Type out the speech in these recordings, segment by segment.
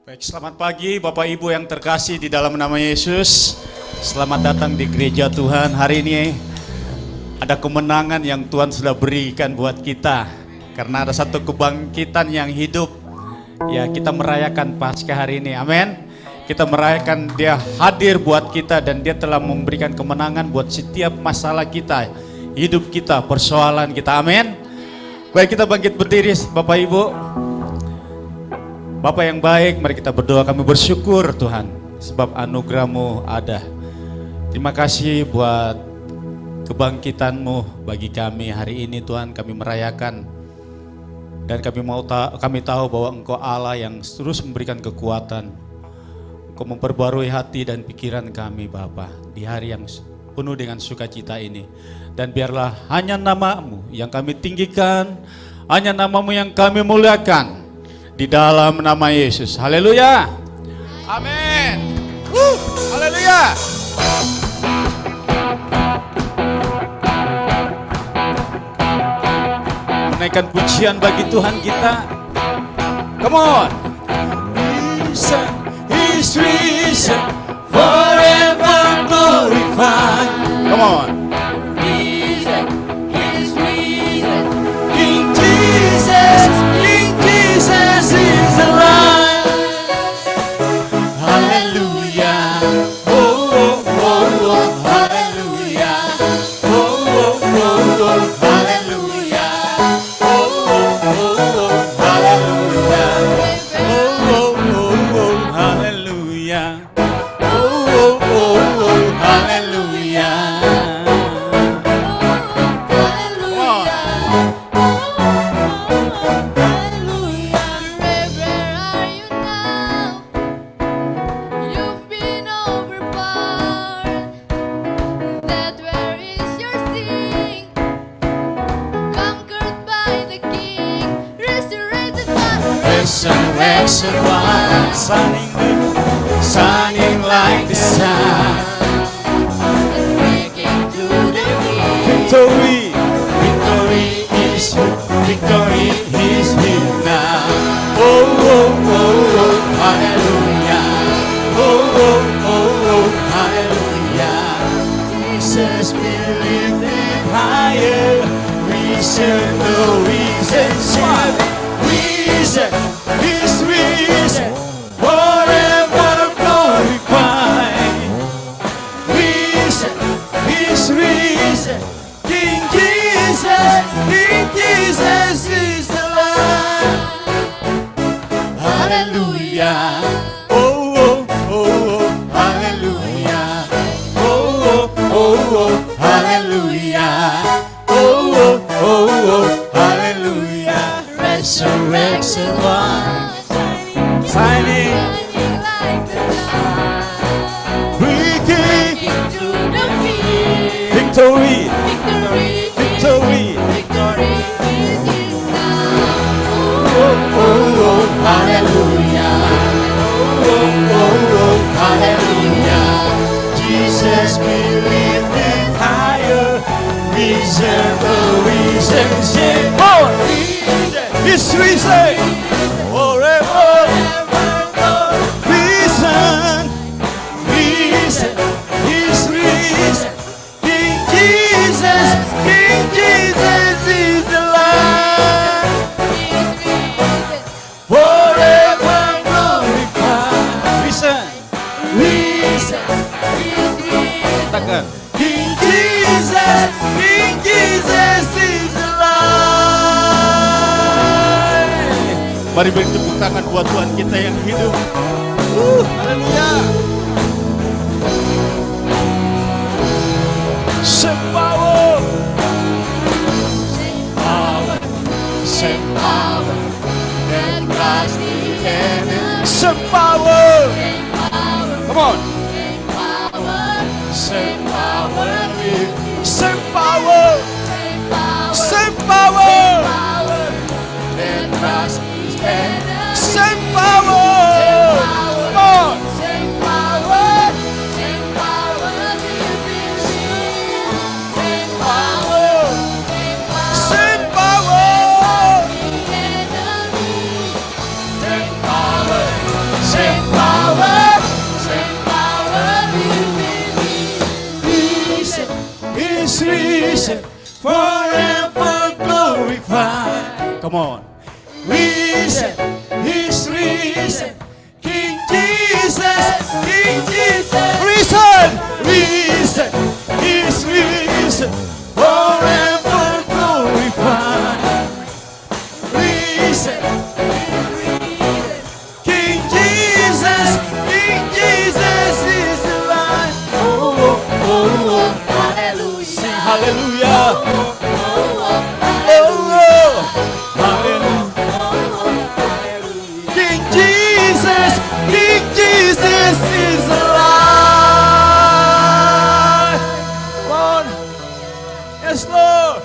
Baik, selamat pagi Bapak Ibu yang terkasih di dalam nama Yesus. Selamat datang di gereja Tuhan. Hari ini ada kemenangan yang Tuhan sudah berikan buat kita. Karena ada satu kebangkitan yang hidup. Ya, kita merayakan Paskah hari ini. Amin. Kita merayakan Dia hadir buat kita dan Dia telah memberikan kemenangan buat setiap masalah kita, hidup kita, persoalan kita. Amin. Baik, kita bangkit berdiri Bapak Ibu. Bapa yang baik, mari kita berdoa. Kami bersyukur Tuhan sebab anugerah-Mu ada. Terima kasih buat kebangkitan-Mu bagi kami hari ini Tuhan. Kami merayakan dan kami tahu bahwa Engkau Allah yang terus memberikan kekuatan. Engkau memperbarui hati dan pikiran kami Bapa di hari yang penuh dengan sukacita ini. Dan biarlah hanya nama-Mu yang kami tinggikan, hanya nama-Mu yang kami muliakan. Di dalam nama Yesus. Haleluya. Amin. Haleluya. Menaikkan pujian bagi Tuhan kita. Come on. He's risen, forever glorified. Come on. He's risen, King Jesus. Jesus is alive. Hallelujah. Oh, oh, oh, oh. Hallelujah. Oh, oh, oh, oh. Hallelujah. Oh, oh, oh, oh. Hallelujah. Oh, oh, oh, oh. Hallelujah. Oh, oh, oh, oh. Hallelujah. Resurrection one, shining like the sun, breaking through the victory, victory is here now. Oh, oh, oh, oh, hallelujah. Oh, oh, oh, oh, hallelujah. Jesus be lifted higher. We serve the risen Son. He's risen, forever glorified. He's risen, King Jesus is alive. Hallelujah. Oh, oh, oh, oh, hallelujah. Oh, oh, oh, oh, hallelujah. Oh, oh, oh, oh, hallelujah. Resurrection one, shining like the sun, breaking through the victory is His now. Oh, oh, oh, hallelujah. Oh, oh, oh, hallelujah. Jesus be lifted higher. Reason, oh, reason, He's risen, forever, risen, He's risen, King Jesus is alive, forever glorified, risen, katakan, King Jesus is alive. Mari beri tepuk tangan buat Tuhan kita yang hidup. Haleluya. Same power, that Christ the heaven. Same power. Come on. Same power. Same power. Same power. That Christ. Same power. Come on. Same power. Same power. Same power. Same power. Same power. Come on. Risen, He's risen. King Jesus, King Jesus. Risen, risen, He's risen. Forever glorified. Risen, King Jesus, King Jesus is alive. Oh, oh, oh, hallelujah. Sing hallelujah. Jesus is alive. Lord, yes Lord.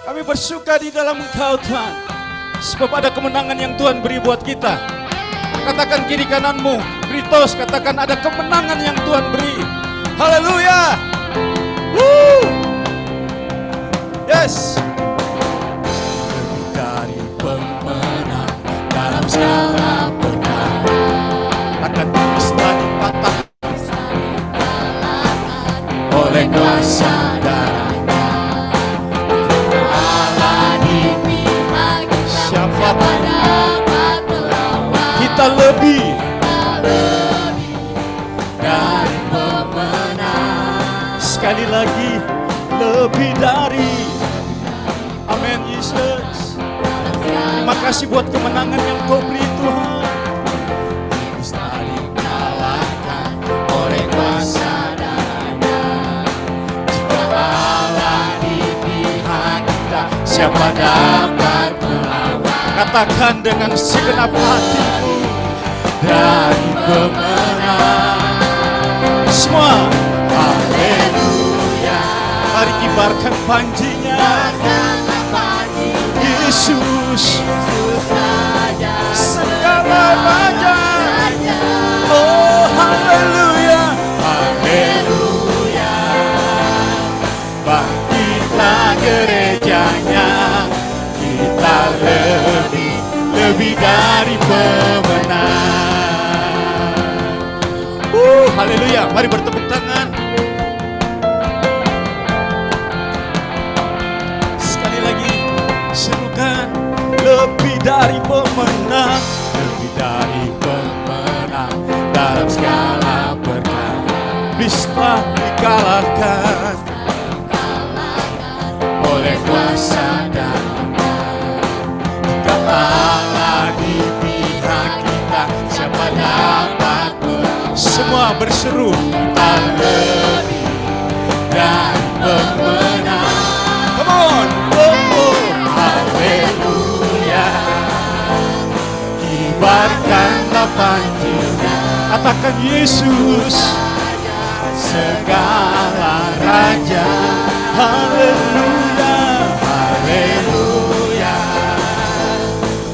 Kami bersuka di dalam Engkau Tuhan. Sebab ada kemenangan yang Tuhan beri buat kita. Katakan kiri kananmu, Kritos, katakan ada kemenangan yang Tuhan beri. Haleluya. Woo. Yes. Lebih dari pemenang dalam segala perkara. Takkan bisa dipatah oleh kuasa darahnya. Allah di pihak kita, siapa dapat melawan? Kita lebih dari pemenang. Sekali lagi, lebih dari. Amin Yesus. Terima kasih buat kemenangan yang Kau beri Tuhan. Siapa dapat melawan? Katakan dengan segenap hatimu. Dari pemenang. Semua haleluya. Mari kibarkan panjinya. Yesus saja segala raja. Oh haleluya. Haleluya. Bangkitlah gerejanya. Kita lebih dari pemenang. Haleluya. Mari bertepuk tangan. Sekali lagi serukan. Lebih dari pemenang. Lebih dari pemenang dalam segala perkara. Iblis telah dikalahkan oleh kuasa darahnya. Jika Allah di pihak kita, siapa dapat melawan? Semua berseru, kita lebih dari pemenang. Come on, oh, haleluya. Kibarkanlah panjinya. Katakan Yesus segala raja. Haleluya, haleluya.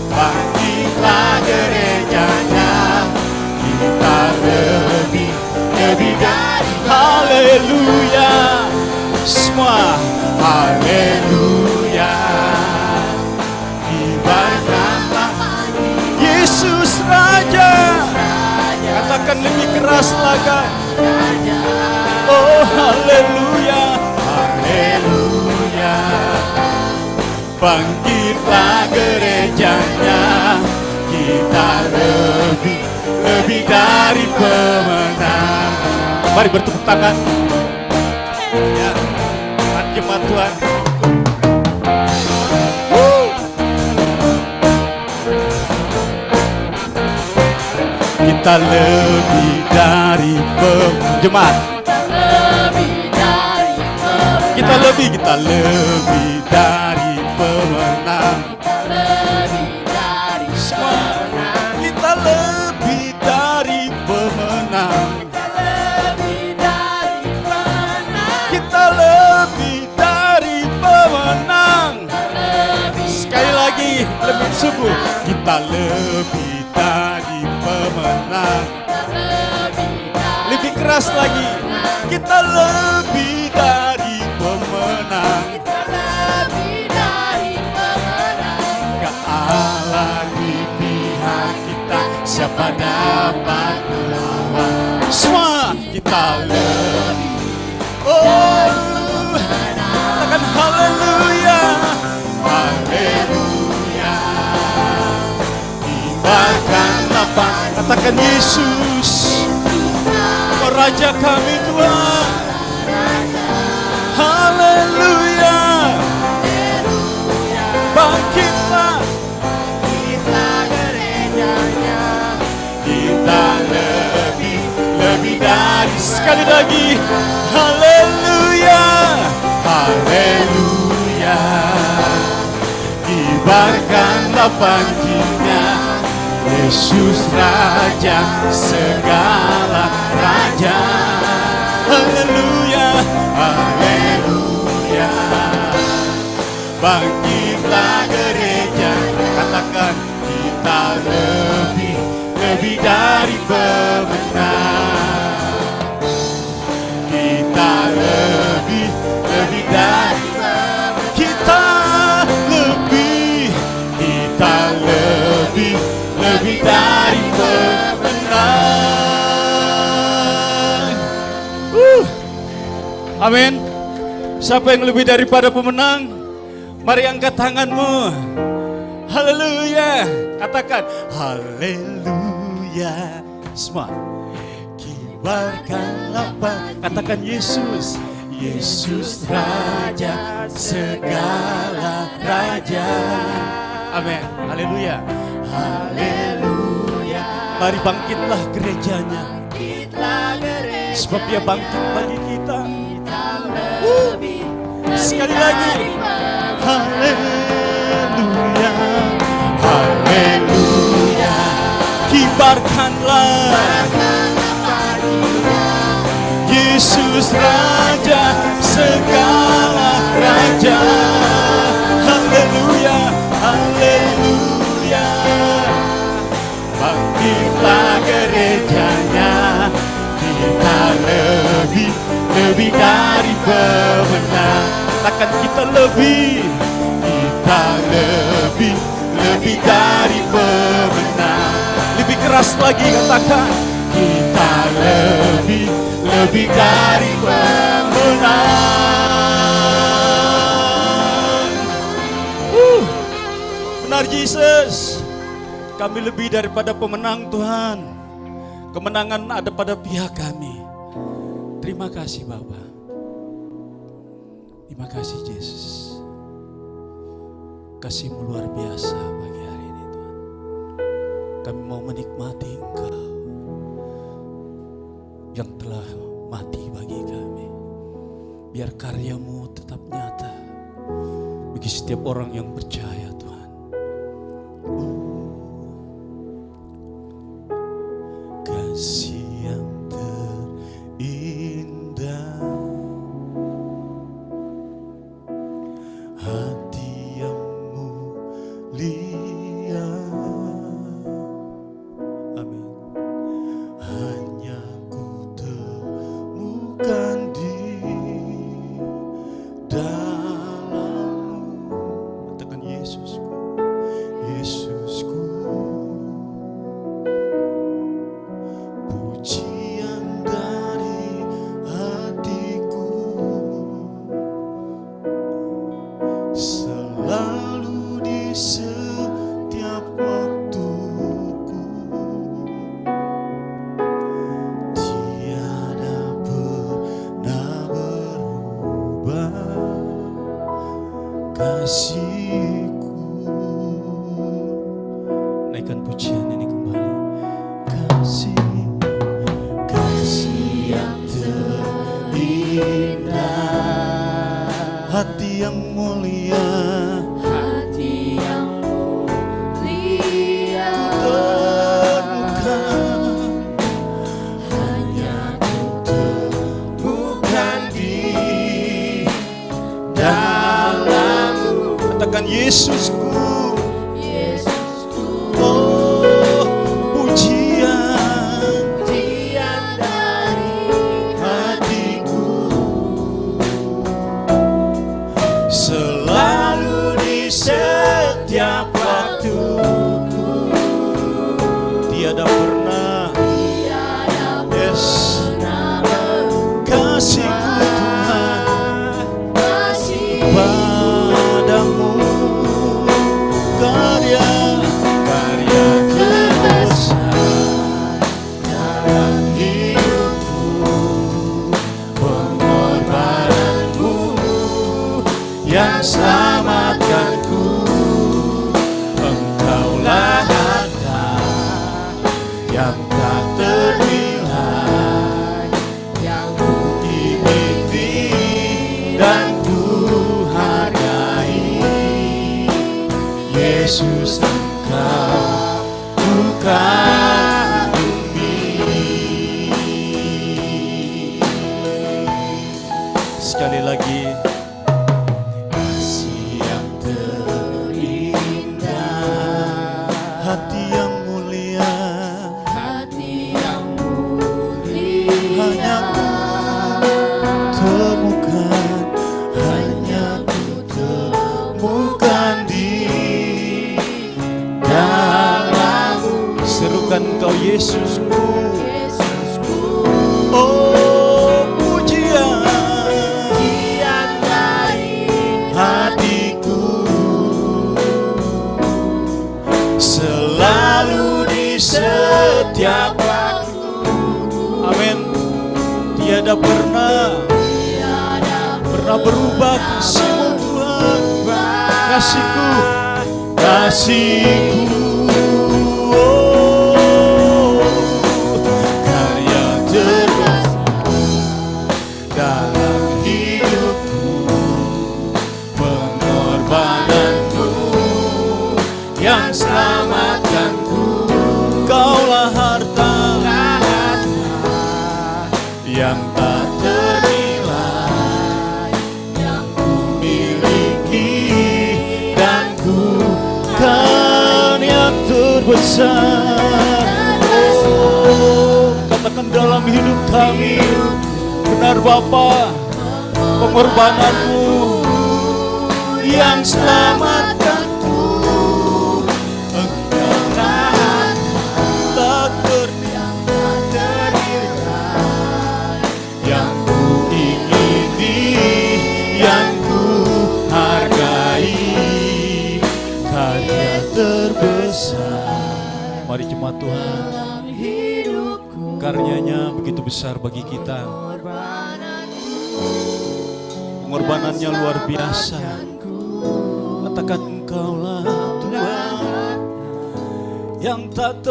Bangkitlah gerejanya. Kita lebih dari haleluya. Semua haleluya. Kibarkanlah Yesus Raja. Katakan lebih keras lagi. Oh haleluya. Haleluya. Bangkitlah gerejanya. Kita lebih dari pemenang. Mari bertepuk tangan. Ya, jemaat Tuhan. Kita lebih dari jemaat. Kita lebih dari pemenang. Kita lebih dari pemenang. Kita lebih dari pemenang. Sekali lagi lebih sungguh. Kita lebih dari pemenang. Lebih keras lagi. Kita lebih dari pemenang. Gak Allah di pihak kita, siapa dapat melawan? Semua kita lebih. Oh, katakan haleluya, haleluya. kibarkan lapang. Katakan Yesus, oh Raja kami Tuhan. Haleluya. Bangkitlah, kita gerejanya, kita lebih dari. Sekali lagi, haleluya, haleluya. Kibarkanlah bangkitnya, Yesus Raja segala raja. Haleluya, haleluya. Bangkitlah gereja, katakan kita lebih dari pemenang. Kita lebih dari pemenang. Kita lebih dari pemenang. Amin. Siapa yang lebih daripada pemenang? Mari angkat tanganmu. Haleluya. Katakan haleluya. Semua. Kibarkanlah bangkitnya. Katakan Yesus. Yesus Raja segala raja. Amin. Haleluya. Haleluya. Mari bangkitlah gerejanya. Sebab dia bangkit bagi kita. Sekali lagi. Haleluya, haleluya. Kibarkanlah Yesus Raja segala raja. Haleluya, haleluya. Bangkitlah gerejanya, kita lebih dari pemenang. Katakan kita lebih dari pemenang. Lebih keras lagi katakan kita lebih dari pemenang. Benar Yesus, kami lebih daripada pemenang Tuhan. Kemenangan ada pada pihak kami. Terima kasih Bapa. Terima kasih Yesus. Kasih-Mu luar biasa pagi hari ini Tuhan. Kami mau menikmati Engkau yang telah mati bagi kami. Biar karya-Mu tetap nyata bagi setiap orang yang percaya Tuhan. Kasih yang terindah, hati yang mulia. Amin. Hanya ku temukan di dalam-Mu. Katakan Yesusku, Yesusku. Pujian dari hatiku selalu di setiap waktuku, tiada pernah berubah kasih-Ku. Naikkan pujian ini kembali. Kasih yang terindah, hati yang mulia, hati yang mulia, temukan, hanya ku temukan di dalam-Mu. Katakan Yesusku, Yesusku. oh pujian Pujian dari hatiku selalu di setiap waktuku, tiada pernah, yes, kasih-Ku Tuhan padamu, karya Katakan Engkau Yesusku. Yesusku, Oh pujian pujian dari hatiku selalu di setiap waktu. Amin. Tiada pernah berubah kasih-Mu Tuhan. Kasih-Ku, kasih-Ku, oh, karya terbesar dalam hidupku, pengorbananmu yang selamatkanku. Kaulah harta yang tak ternilai yang ku miliki, dan ku kan yang terbesar. Oh, katakan dalam hidup kami, benar Bapa, pengorbananmu yang selamatkanku. Engkau tak ternilai yang ku ingini, yang ku hargai, karya terbesar. Mari jemaat Tuhan, dalam hidupku, karyanya begitu besar bagi kita. Pengorbanannya luar biasa. Katakan Engkaulah Tuhan yang tak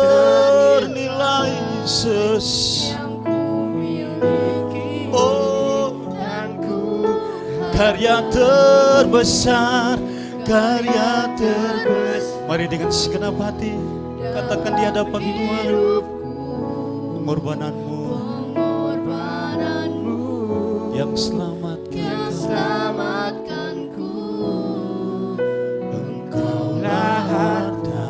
ternilai, Yesus. yang ku miliki, Oh, dan ku karya terbesar, karya terbesar. Mari dengan segenap hati katakan di hadapan Tuhan, pengorbananmu pengorbananmu yang selamatkan. selamatkanku. Engkaulah harta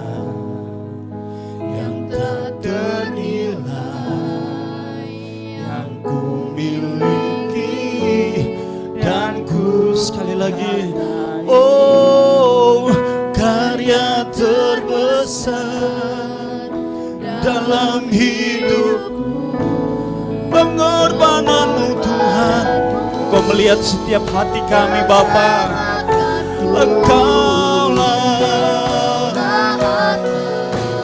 yang tak ternilai yang ku miliki, dan ku sekali lagi, oh karya terbesar dalam hidupku, pengorbananmu Tuhan. Kau melihat setiap hati kami Bapa. Engkaulah,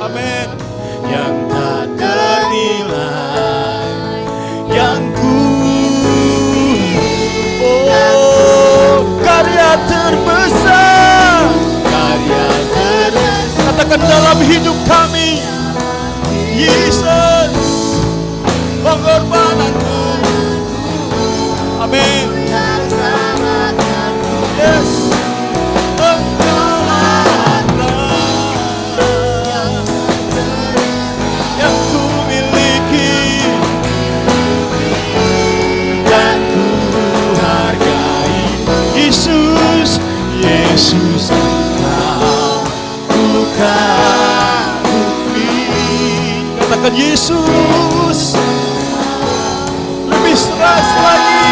amin, yang tak ternilai, yang ku, oh karya terbesar, karya terbesar. Katakan dalam hidup kami, Yesus, pengorbananmu, amin, yes. Engkaulah harta yang ku miliki, dan ku hargai. Yesus, Yesus, Engkau bukan bumi. Katakan Yesus, lebih keras lagi.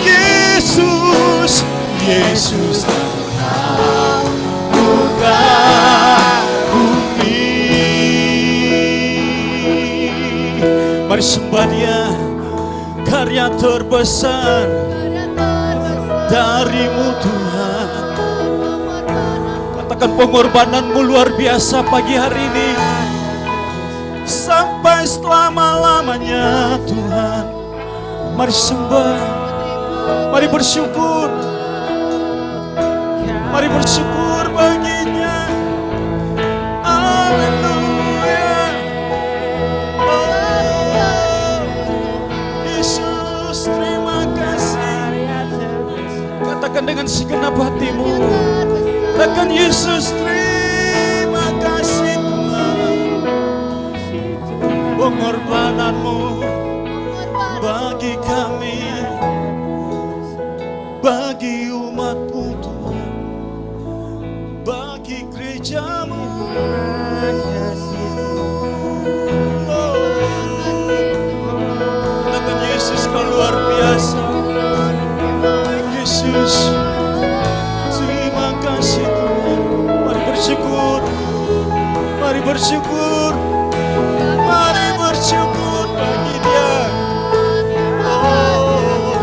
Yesus, Yesus, Engkau bukan bumi. Mari sembah Dia, karya terbesar dari-Mu Tuhan. Katakan pengorbananmu luar biasa pagi hari ini, sampai selama-lamanya Tuhan. Mari sembah, mari bersyukur, mari bersyukur baginya. Haleluya. Oh, Yesus, terima kasih. Katakan dengan segenap hatimu, katakan Yesus, terima kasih Tuhan. Pengorbananmu bagi kami, bagi umat-Mu Tuhan, bagi gereja-Mu. Oh, katakan Yesus, Kau luar biasa. Yesus, terima kasih Tuhan. Mari Mari bersyukur. Mari bersyukur bagi Dia. Oh,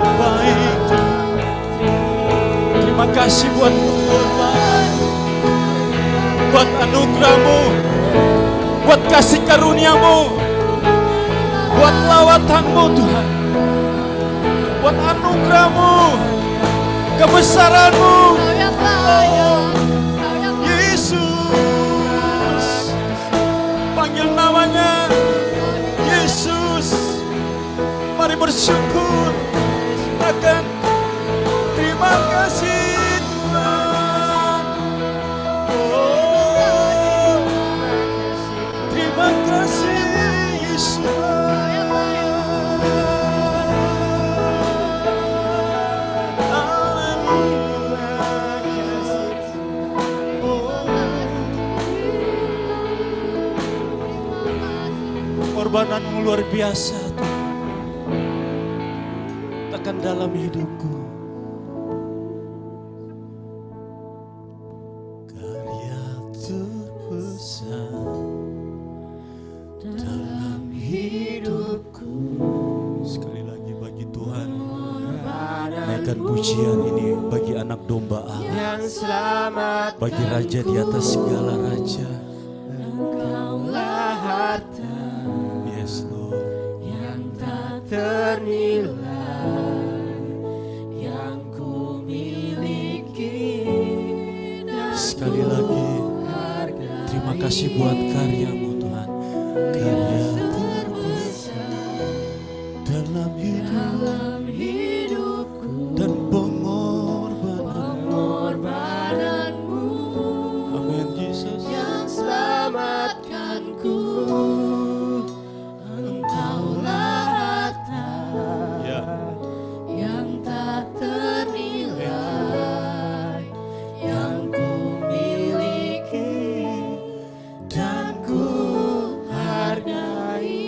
baik. Terima kasih buat pengorbanan, buat anugerah-Mu, buat kasih karunia-Mu, buat lawatan-Mu Tuhan, buat anugerah-Mu, kebesaran-Mu. Kau yang layak, Kau yang Yesus, panggil namanya Yesus. Mari bersyukur akan terima kasih Tuhan. Oh, terima kasih Yesus. Pengorbananmu luar biasa Tuhan, tekan dalam hidupku. Karya terbesar dalam hidupku. Sekali lagi bagi Tuhan, naikkan pujian ini bagi anak domba Allah, yang selamat, bagi Raja di atas segala raja. Engkaulah harta Yes Lord. yang tak ternilai, yang ku miliki. Sekali lagi, terima kasih buat karya-Mu Tuhan. Karya terbesar dalam hidupku dan pengorbanan-Mu. Amin Yesus. yang selamatkanku. Engkaulah harta Ya, yang tak ternilai, yang ku miliki dan ku hargai.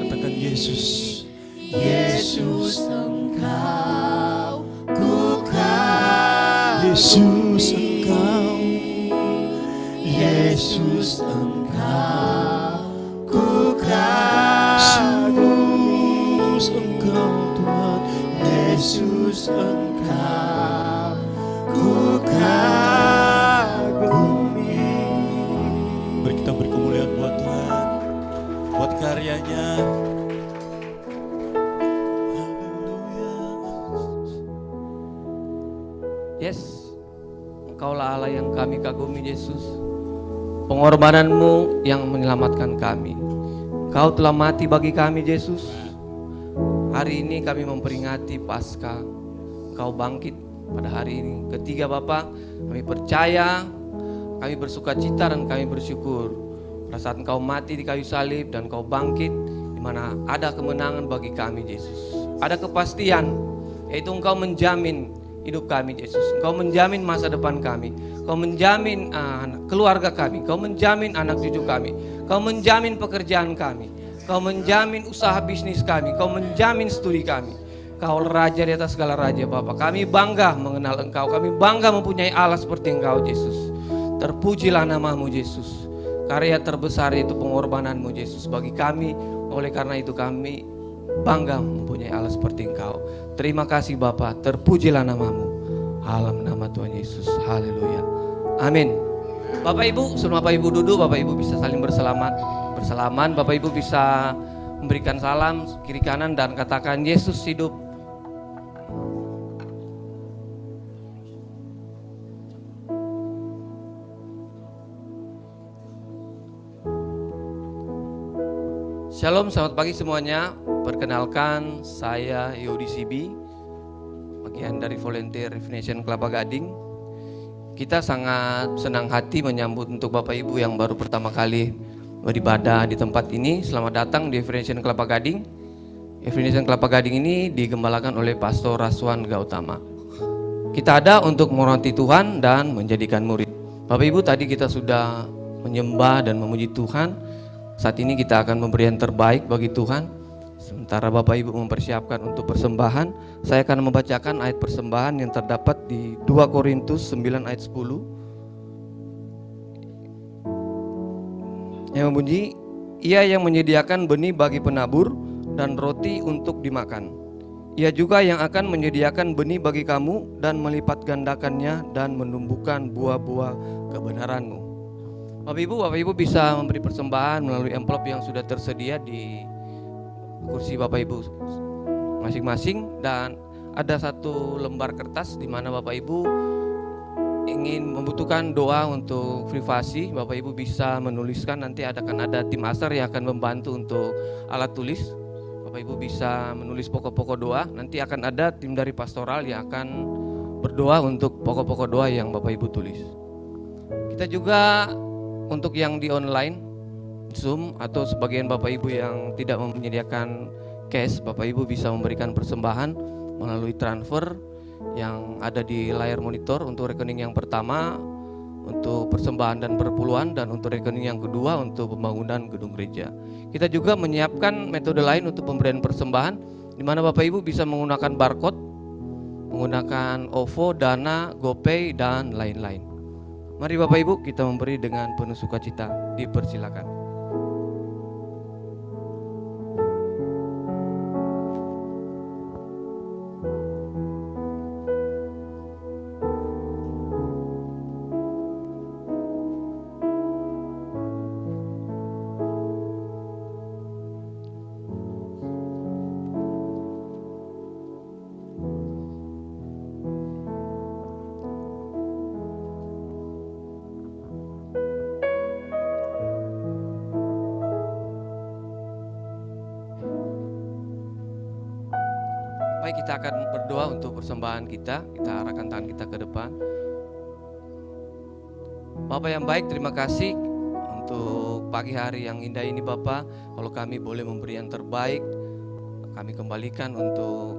katakan Yesus. Yesus, Engkau ku kasih. Yesus Engkau. Yesus, Engkau ku kagumi. Yesus Engkau Tuhan. Yesus, Engkau ku kagumi. Mari kita beri kemuliaan buat Tuhan, buat karyanya. Yes, Engkaulah Allah yang kami kagumi Yesus. Pengorbanan-Mu yang menyelamatkan kami. Engkau telah mati bagi kami Yesus. Hari ini kami memperingati Paskah. Engkau bangkit pada hari ini. Ketiga Bapa, kami percaya, kami bersuka cita dan kami bersyukur. Pada saat Engkau mati di kayu salib dan Engkau bangkit, di mana ada kemenangan bagi kami Yesus. Ada kepastian, yaitu Engkau menjamin hidup kami Yesus. Engkau menjamin masa depan kami. Engkau menjamin keluarga kami. Engkau menjamin anak cucu kami. Engkau menjamin pekerjaan kami. Engkau menjamin usaha bisnis kami. Engkau menjamin studi kami. Engkau Raja di atas segala raja Bapa. Kami bangga mengenal Engkau. Kami bangga mempunyai Allah seperti Engkau Yesus. Terpujilah nama-Mu Yesus. Karya terbesar itu pengorbanan-Mu Yesus bagi kami. Oleh karena itu kami bangga mempunyai Allah seperti Engkau. Terima kasih Bapa, terpujilah nama-Mu. Alam nama Tuhan Yesus. Haleluya. Amin. Bapak Ibu, sebelum Bapak Ibu duduk, Bapak Ibu bisa saling bersalaman. Bapak Ibu bisa memberikan salam kiri kanan dan katakan Yesus hidup. Shalom, selamat pagi semuanya. Perkenalkan, saya Yodi Sibi, bagian dari volunteer Refination Kelapa Gading. Kita sangat senang hati menyambut untuk Bapak Ibu yang baru pertama kali beribadah di tempat ini. Selamat datang di Refination Kelapa Gading. Refination Kelapa Gading ini digembalakan oleh Pastor Raswan Gautama. Kita ada untuk menghormati Tuhan dan menjadikan murid. Bapak Ibu, tadi kita sudah menyembah dan memuji Tuhan. Saat ini kita akan memberi yang terbaik bagi Tuhan. Sementara Bapak Ibu mempersiapkan untuk persembahan, saya akan membacakan ayat persembahan yang terdapat di 2 Korintus 9 ayat 10. yang membunyi, Ia yang menyediakan benih bagi penabur dan roti untuk dimakan. Ia juga yang akan menyediakan benih bagi kamu dan melipat gandakannya dan menumbuhkan buah-buah kebenaranmu. Bapak Ibu bisa memberi persembahan melalui amplop yang sudah tersedia di kursi Bapak Ibu masing-masing, dan ada satu lembar kertas di mana Bapak Ibu ingin membutuhkan doa untuk privasi. Bapak Ibu bisa menuliskan, nanti akan ada tim asar yang akan membantu untuk alat tulis. Bapak Ibu bisa menulis pokok-pokok doa, nanti akan ada tim dari pastoral yang akan berdoa untuk pokok-pokok doa yang Bapak Ibu tulis. Kita juga untuk yang di online Zoom atau sebagian Bapak Ibu yang tidak menyediakan cash, Bapak Ibu bisa memberikan persembahan melalui transfer yang ada di layar monitor. Untuk rekening yang pertama untuk persembahan dan perpuluhan, dan untuk rekening yang kedua untuk pembangunan gedung gereja. Kita juga menyiapkan metode lain untuk pemberian persembahan, di mana Bapak Ibu bisa menggunakan barcode, menggunakan OVO, Dana, GoPay, dan lain-lain. Mari Bapak Ibu kita memberi dengan penuh sukacita. Dipersilakan. Baik, kita akan berdoa untuk persembahan kita. Kita arahkan tangan kita ke depan. Bapak yang baik, terima kasih untuk pagi hari yang indah ini Bapak. Kalau kami boleh memberi yang terbaik, kami kembalikan untuk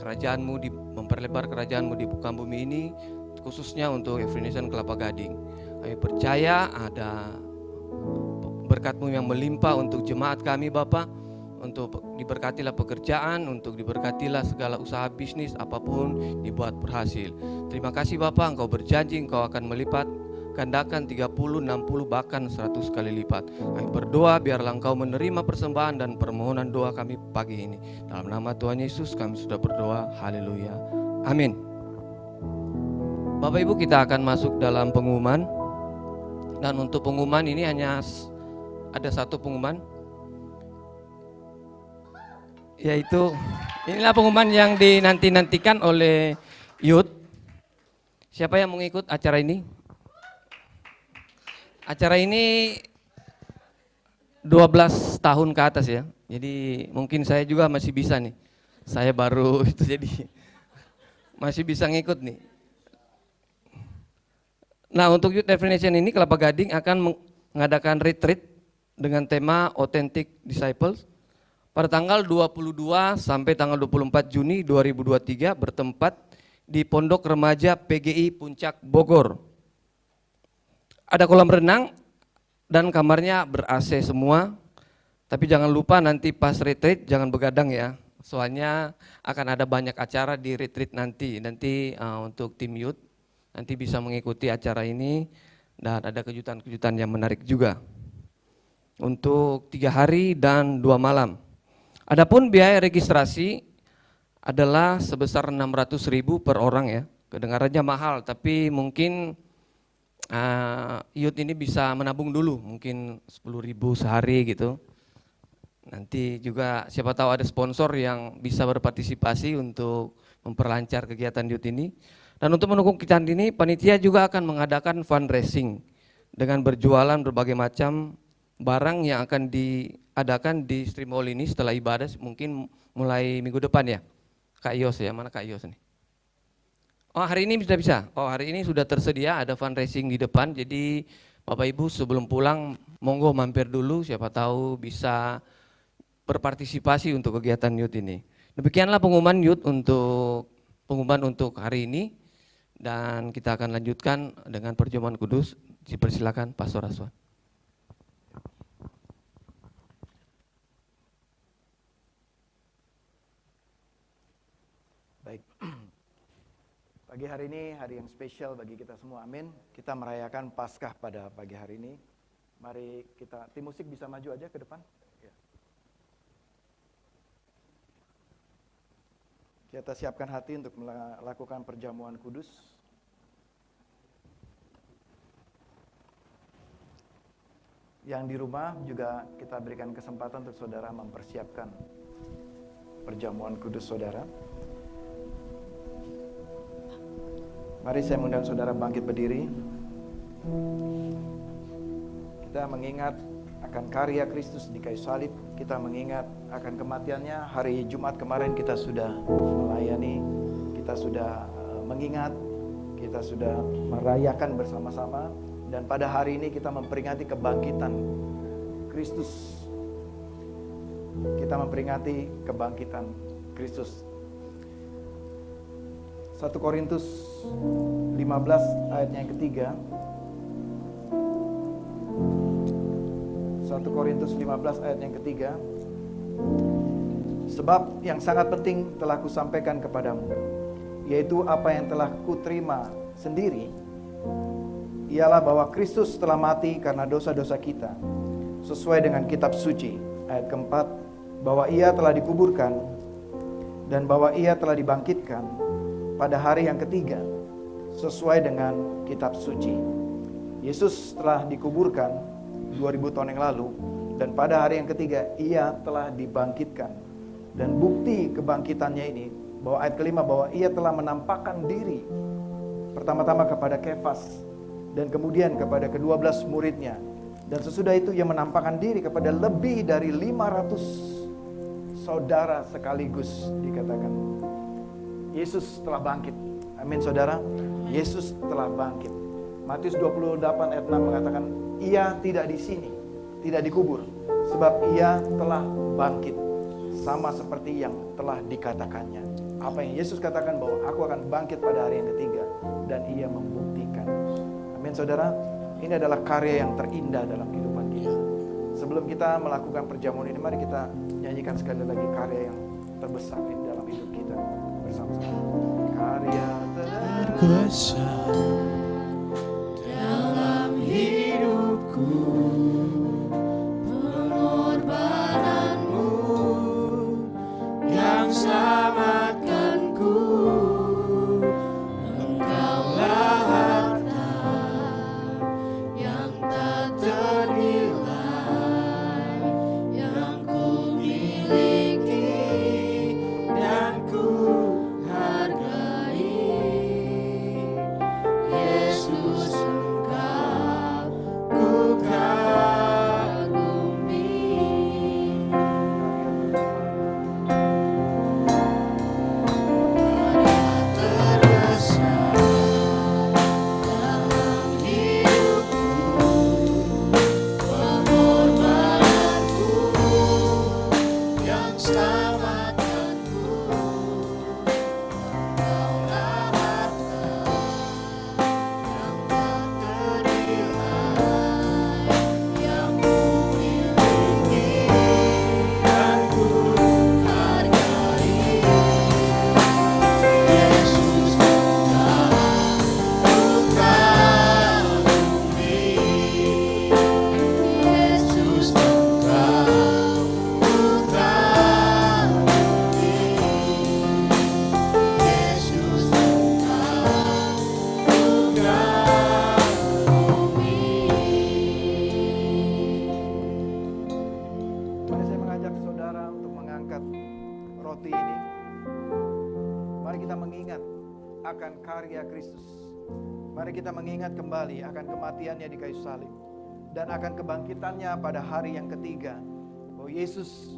kerajaan-Mu, memperlebar kerajaan-Mu di muka bumi ini, khususnya untuk Every Nation Kelapa Gading. Kami percaya ada berkat-Mu yang melimpah untuk jemaat kami Bapak. Untuk diberkatilah pekerjaan, untuk diberkatilah segala usaha bisnis apapun dibuat berhasil. Terima kasih Bapak, Engkau berjanji Engkau akan melipat gandakan 30, 60 bahkan 100 kali lipat. Kami berdoa biarlah Engkau menerima persembahan dan permohonan doa kami pagi ini. Dalam nama Tuhan Yesus kami sudah berdoa. Haleluya. Amin. Bapak Ibu, kita akan masuk dalam pengumuman. Dan untuk pengumuman ini hanya ada satu pengumuman, yaitu inilah pengumuman yang dinanti-nantikan oleh youth. Siapa yang mau ikut acara ini? Acara ini 12 tahun ke atas ya. Jadi mungkin saya juga masih bisa nih. Saya baru itu jadi masih bisa ngikut nih. Nah, untuk Youth Every Nation ini Kelapa Gading akan mengadakan retreat dengan tema Authentic Disciples pada tanggal 22 sampai tanggal 24 Juni 2023 bertempat di Pondok Remaja PGI Puncak Bogor. Ada kolam renang dan kamarnya ber-AC semua. Tapi jangan lupa nanti pas retreat jangan begadang ya. Soalnya akan ada banyak acara di retreat nanti. Untuk tim youth nanti bisa mengikuti acara ini, dan ada kejutan-kejutan yang menarik juga. Untuk 3 hari dan 2 malam. Adapun biaya registrasi adalah sebesar 600.000 per orang ya. Kedengarannya mahal, tapi mungkin youth ini bisa menabung dulu, mungkin 10.000 sehari gitu. Nanti juga siapa tahu ada sponsor yang bisa berpartisipasi untuk memperlancar kegiatan youth ini. Dan untuk mendukung kegiatan ini, panitia juga akan mengadakan fundraising dengan berjualan berbagai macam barang yang akan diadakan di stream hall ini setelah ibadah, mungkin mulai minggu depan ya. Kak Yos ya, mana Kak Yos nih? Oh, hari ini sudah bisa. Oh, hari ini sudah tersedia ada fundraising di depan. Jadi Bapak Ibu sebelum pulang monggo mampir dulu, siapa tahu bisa berpartisipasi untuk kegiatan youth ini. Demikianlah pengumuman youth untuk hari ini, dan kita akan lanjutkan dengan perjamuan kudus. Dipersilakan Pastor Aswan. Baik. Pagi hari ini hari yang spesial bagi kita semua, amin. Kita merayakan Paskah pada pagi hari ini. Mari kita, tim musik bisa maju aja ke depan. Ya. Kita siapkan hati untuk melakukan perjamuan kudus. Yang di rumah juga kita berikan kesempatan untuk saudara mempersiapkan perjamuan kudus saudara. Mari saya mengundang saudara bangkit berdiri. Kita mengingat akan karya Kristus di kayu salib. Kita mengingat akan kematiannya. Hari Jumat kemarin kita sudah melayani, kita sudah mengingat, kita sudah merayakan bersama-sama. Dan pada hari ini kita memperingati kebangkitan Kristus. Kita memperingati kebangkitan Kristus. 1 Korintus 15 ayatnya yang ketiga. 1 Korintus 15 ayat yang ketiga. Sebab yang sangat penting telah kusampaikan kepadamu, yaitu apa yang telah kuterima sendiri, ialah bahwa Kristus telah mati karena dosa-dosa kita, sesuai dengan kitab suci. Ayat keempat, bahwa ia telah dikuburkan, dan bahwa ia telah dibangkitkan pada hari yang ketiga, sesuai dengan kitab suci. Yesus telah dikuburkan 2000 tahun yang lalu, dan pada hari yang ketiga ia telah dibangkitkan. Dan bukti kebangkitannya ini, bahwa ayat kelima, bahwa ia telah menampakkan diri pertama-tama kepada Kefas, dan kemudian kepada ke-12 muridnya, dan sesudah itu ia menampakkan diri kepada lebih dari 500 saudara sekaligus. Dikatakan Yesus telah bangkit. Amin saudara. Yesus telah bangkit. Matius 28 ayat 6 mengatakan, ia tidak di sini, tidak dikubur, sebab ia telah bangkit, sama seperti yang telah dikatakannya. Apa yang Yesus katakan, bahwa aku akan bangkit pada hari yang ketiga, dan ia membuktikan. Amin saudara. Ini adalah karya yang terindah dalam kehidupan kita. Sebelum kita melakukan perjamuan ini, mari kita nyanyikan sekali lagi karya yang terbesar di dalam hidup kita bersama-sama. Karya terbesar dalam hidupku, pengorbananmu yang selamatkanku. Engkaulah harta yang tak ternilai, yang ku miliki dan ku hargai. Yesus, Engkau ku kagumi. Karya terbesar dalam hidupku, pengorbananmu yang selamatkanku. Engkaulah harta yang tak ternilai, yang ku miliki dan ku hargai. Yesus, Engkau ku kagumi. Yesus, Engkau ku kagumi. Yesus, Engkau ku kagumi. Mari saya mengajak saudara untuk mengangkat roti ini. Mari kita mengingat akan karya Kristus. Mari kita mengingat kembali akan kematiannya di kayu salib, dan akan kebangkitannya pada hari yang ketiga. Bahwa Yesus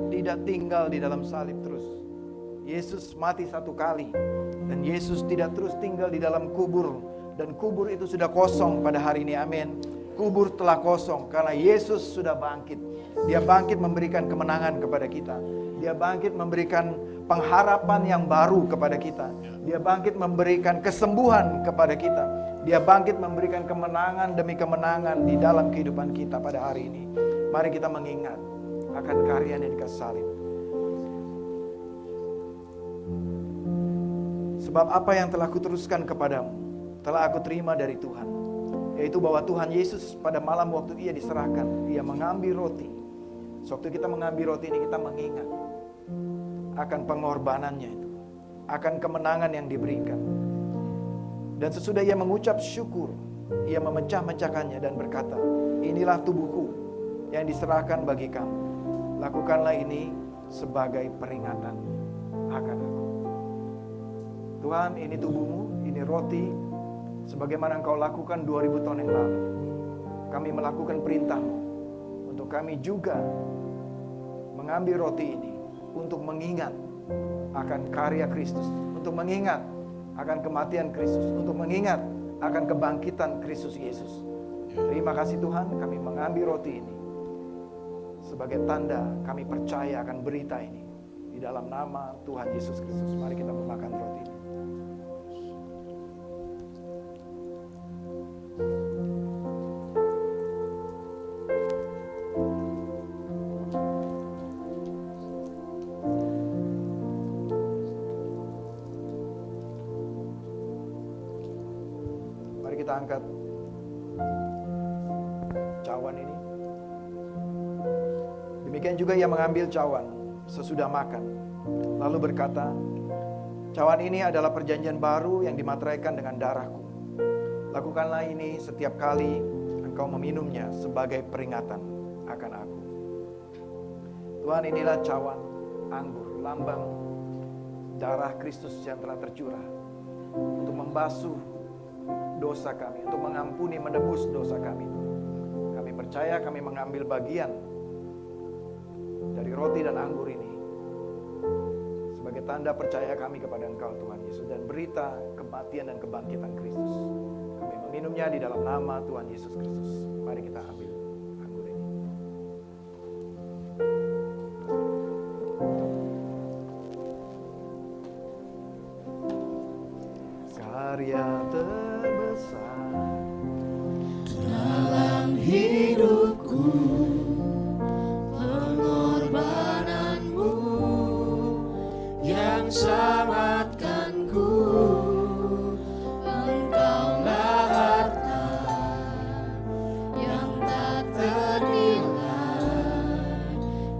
tidak tinggal di dalam salib terus. Yesus mati satu kali, dan Yesus tidak terus tinggal di dalam kubur. Dan kubur itu sudah kosong pada hari ini, amin. Kubur telah kosong karena Yesus sudah bangkit. Dia bangkit memberikan kemenangan kepada kita. Dia bangkit memberikan pengharapan yang baru kepada kita. Dia bangkit memberikan kesembuhan kepada kita. Dia bangkit memberikan kemenangan demi kemenangan di dalam kehidupan kita pada hari ini. Mari kita mengingat akan karyanya di kayu salib. Sebab apa yang telah kuteruskan kepadamu, telah aku terima dari Tuhan, Yaitu bahwa Tuhan Yesus pada malam waktu ia diserahkan, ia mengambil roti. Sewaktu kita mengambil roti ini, kita mengingat akan pengorbanannya itu, akan kemenangan yang diberikan. Dan sesudah ia mengucap syukur, ia memecah-mecahkannya dan berkata, inilah tubuhku yang diserahkan bagi kamu. Lakukanlah ini sebagai peringatan akan aku. Tuhan, ini tubuhmu, ini roti, sebagaimana engkau lakukan 2000 tahun yang lalu. Kami melakukan perintahmu untuk kami juga mengambil roti ini untuk mengingat akan karya Kristus, untuk mengingat akan kematian Kristus, untuk mengingat akan kebangkitan Kristus Yesus. Terima kasih Tuhan, kami mengambil roti ini sebagai tanda kami percaya akan berita ini. Di dalam nama Tuhan Yesus Kristus, mari kita memakan roti ini. Mari kita angkat cawan ini. Demikian juga ia mengambil cawan sesudah makan, lalu berkata, cawan ini adalah perjanjian baru yang dimateraikan dengan darahku. Lakukanlah ini setiap kali engkau meminumnya sebagai peringatan akan aku. Tuhan, inilah cawan anggur, lambang darah Kristus yang telah tercurah untuk membasuh dosa kami, untuk mengampuni, menebus dosa kami. Kami percaya kami mengambil bagian dari roti dan anggur ini sebagai tanda percaya kami kepada Engkau Tuhan Yesus dan berita kematian dan kebangkitan Kristus. Kami meminumnya di dalam nama Tuhan Yesus Kristus. Mari kita ambil anggur ini. Karya terbesar dalam hidupku, pengorbananmu yang selamatkanku. Engkaulah harta yang tak ternilai,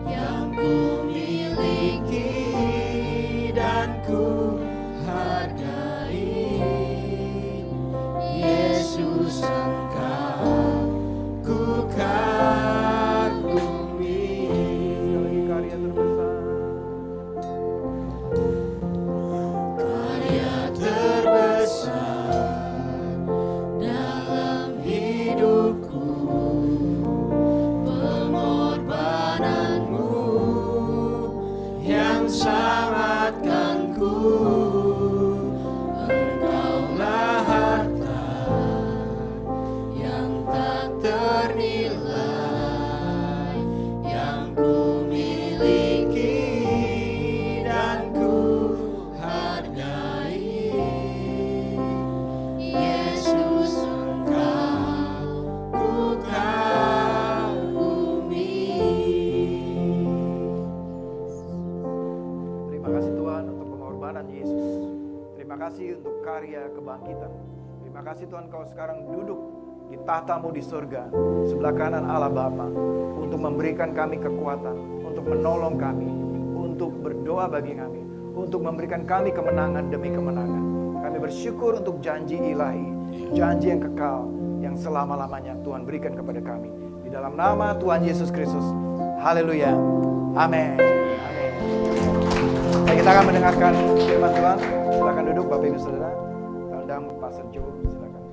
yang ku miliki dan ku hargai. Yesus, Engkau ku kagumi. karya terbesar. Karya terbesar dalam hidupku, pengorbananmu yang selamatkanku. Engkaulah harta yang tak ternilai, yang ku miliki dan ku hargai. Yesus, Engkau ku kagumi. Terima kasih Tuhan untuk pengorbanan Yesus. Terima kasih untuk karya kebangkitan. Terima kasih Tuhan, Kau sekarang duduk di tahtamu di surga, sebelah kanan Allah Bapa, untuk memberikan kami kekuatan, untuk menolong kami, untuk berdoa bagi kami, untuk memberikan kami kemenangan demi kemenangan. Kami bersyukur untuk janji ilahi, janji yang kekal, yang selama-lamanya Tuhan berikan kepada kami. Di dalam nama Tuhan Yesus Kristus. Haleluya. Amin. Amin. Baik, kita akan mendengarkan firman Tuhan. Silakan duduk Bapak Ibu Saudara. Kita undang Pastor Joe, silakan.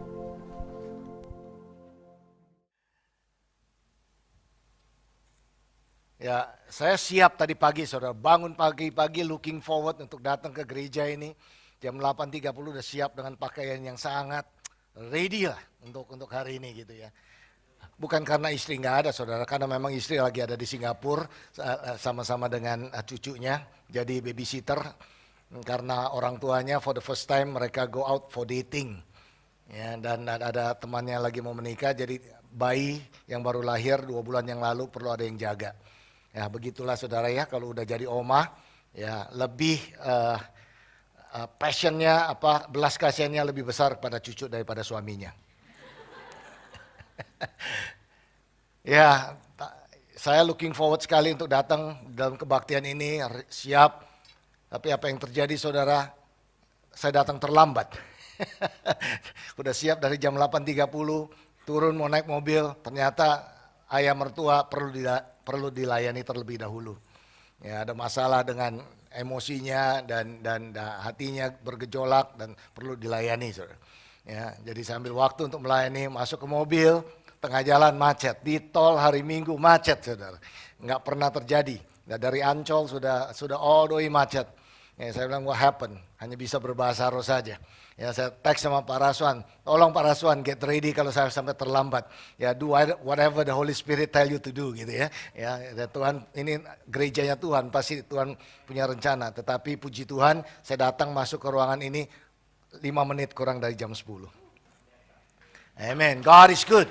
Ya, saya siap tadi pagi, saudara. Bangun pagi-pagi, looking forward untuk datang ke gereja ini. Jam 8.30 udah siap dengan pakaian yang sangat ready lah untuk hari ini gitu ya. Bukan karena istri nggak ada, saudara. Karena memang istri lagi ada di Singapura sama-sama dengan cucunya. Jadi babysitter. Karena orang tuanya for the first time mereka go out for dating. Ya, dan ada temannya lagi mau menikah, jadi bayi yang baru lahir 2 bulan yang lalu perlu ada yang jaga. Ya begitulah saudara ya, kalau udah jadi oma ya lebih passionnya belas kasihannya lebih besar pada cucu daripada suaminya. Ya, saya looking forward sekali untuk datang dalam kebaktian ini, siap. Tapi apa yang terjadi saudara, saya datang terlambat. Udah siap dari jam 8.30, turun mau naik mobil, ternyata ayah mertua perlu dilayani terlebih dahulu. Ya, ada masalah dengan emosinya dan hatinya bergejolak dan perlu dilayani, saudara. Ya, jadi saya ambil waktu untuk melayani, masuk ke mobil, tengah jalan macet, di tol hari Minggu macet, saudara. Nggak pernah terjadi. Nah, dari Ancol sudah all the way macet. Ya, saya bilang what happened? Hanya bisa berbahasa roh saja. Ya, saya teks sama Pak Raswan, tolong Pak Raswan get ready kalau saya sampai terlambat. Ya, do whatever the Holy Spirit tell you to do gitu ya. Ya, Tuhan, ini gerejanya Tuhan, pasti Tuhan punya rencana. Tetapi puji Tuhan, saya datang masuk ke ruangan ini 5 menit kurang dari jam 10. Amen. God is good.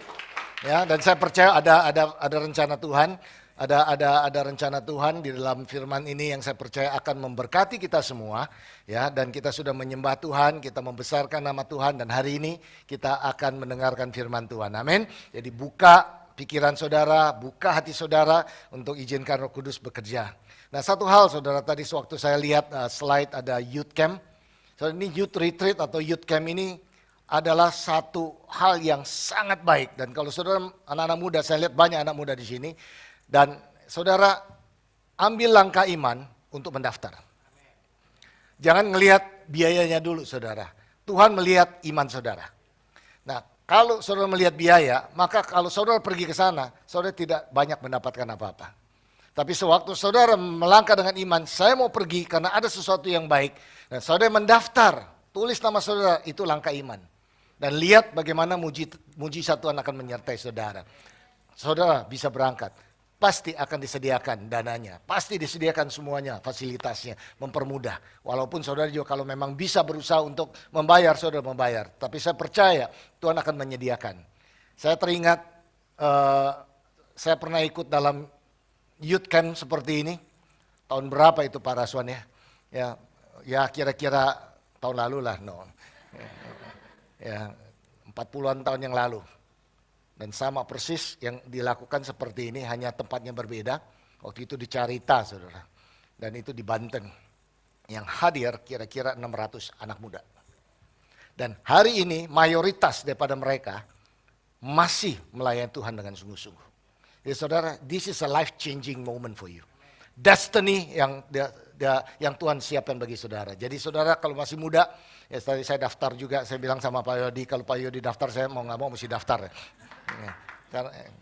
Ya, dan saya percaya ada rencana Tuhan. Ada rencana Tuhan di dalam firman ini yang saya percaya akan memberkati kita semua, ya, dan kita sudah menyembah Tuhan, kita membesarkan nama Tuhan, dan hari ini kita akan mendengarkan firman Tuhan. Amin. Jadi buka pikiran saudara, buka hati saudara untuk izinkan Roh Kudus bekerja. Nah, satu hal saudara, tadi sewaktu saya lihat slide ada youth camp. So, ini youth retreat atau youth camp ini adalah satu hal yang sangat baik, dan kalau saudara anak-anak muda, saya lihat banyak anak muda di sini. Dan saudara ambil langkah iman untuk mendaftar. Jangan ngelihat biayanya dulu saudara. Tuhan melihat iman saudara. Nah, kalau saudara melihat biaya, maka kalau saudara pergi ke sana, saudara tidak banyak mendapatkan apa-apa. Tapi sewaktu saudara melangkah dengan iman, saya mau pergi karena ada sesuatu yang baik. Dan saudara mendaftar, tulis nama saudara, itu langkah iman. Dan lihat bagaimana mujizat Tuhan akan menyertai saudara. Saudara bisa berangkat. Pasti akan disediakan dananya, pasti disediakan semuanya, fasilitasnya, mempermudah. Walaupun saudara juga kalau memang bisa berusaha untuk membayar, saudara membayar. Tapi saya percaya Tuhan akan menyediakan. Saya teringat, saya pernah ikut dalam youth camp seperti ini. Tahun berapa itu Pak Raswan ya? Ya kira-kira tahun lalu lah. No. Ya, 40-an tahun yang lalu. Dan sama persis yang dilakukan seperti ini, hanya tempatnya berbeda. Waktu itu di Carita, saudara. Dan itu di Banten. Yang hadir kira-kira 600 anak muda. Dan hari ini mayoritas daripada mereka masih melayani Tuhan dengan sungguh-sungguh. Jadi saudara, this is a life-changing moment for you. Destiny yang Tuhan siapkan bagi saudara. Jadi saudara kalau masih muda, ya tadi saya daftar juga, saya bilang sama Pak Yodi, kalau Pak Yodi daftar saya mau nggak mau mesti daftar. Ya.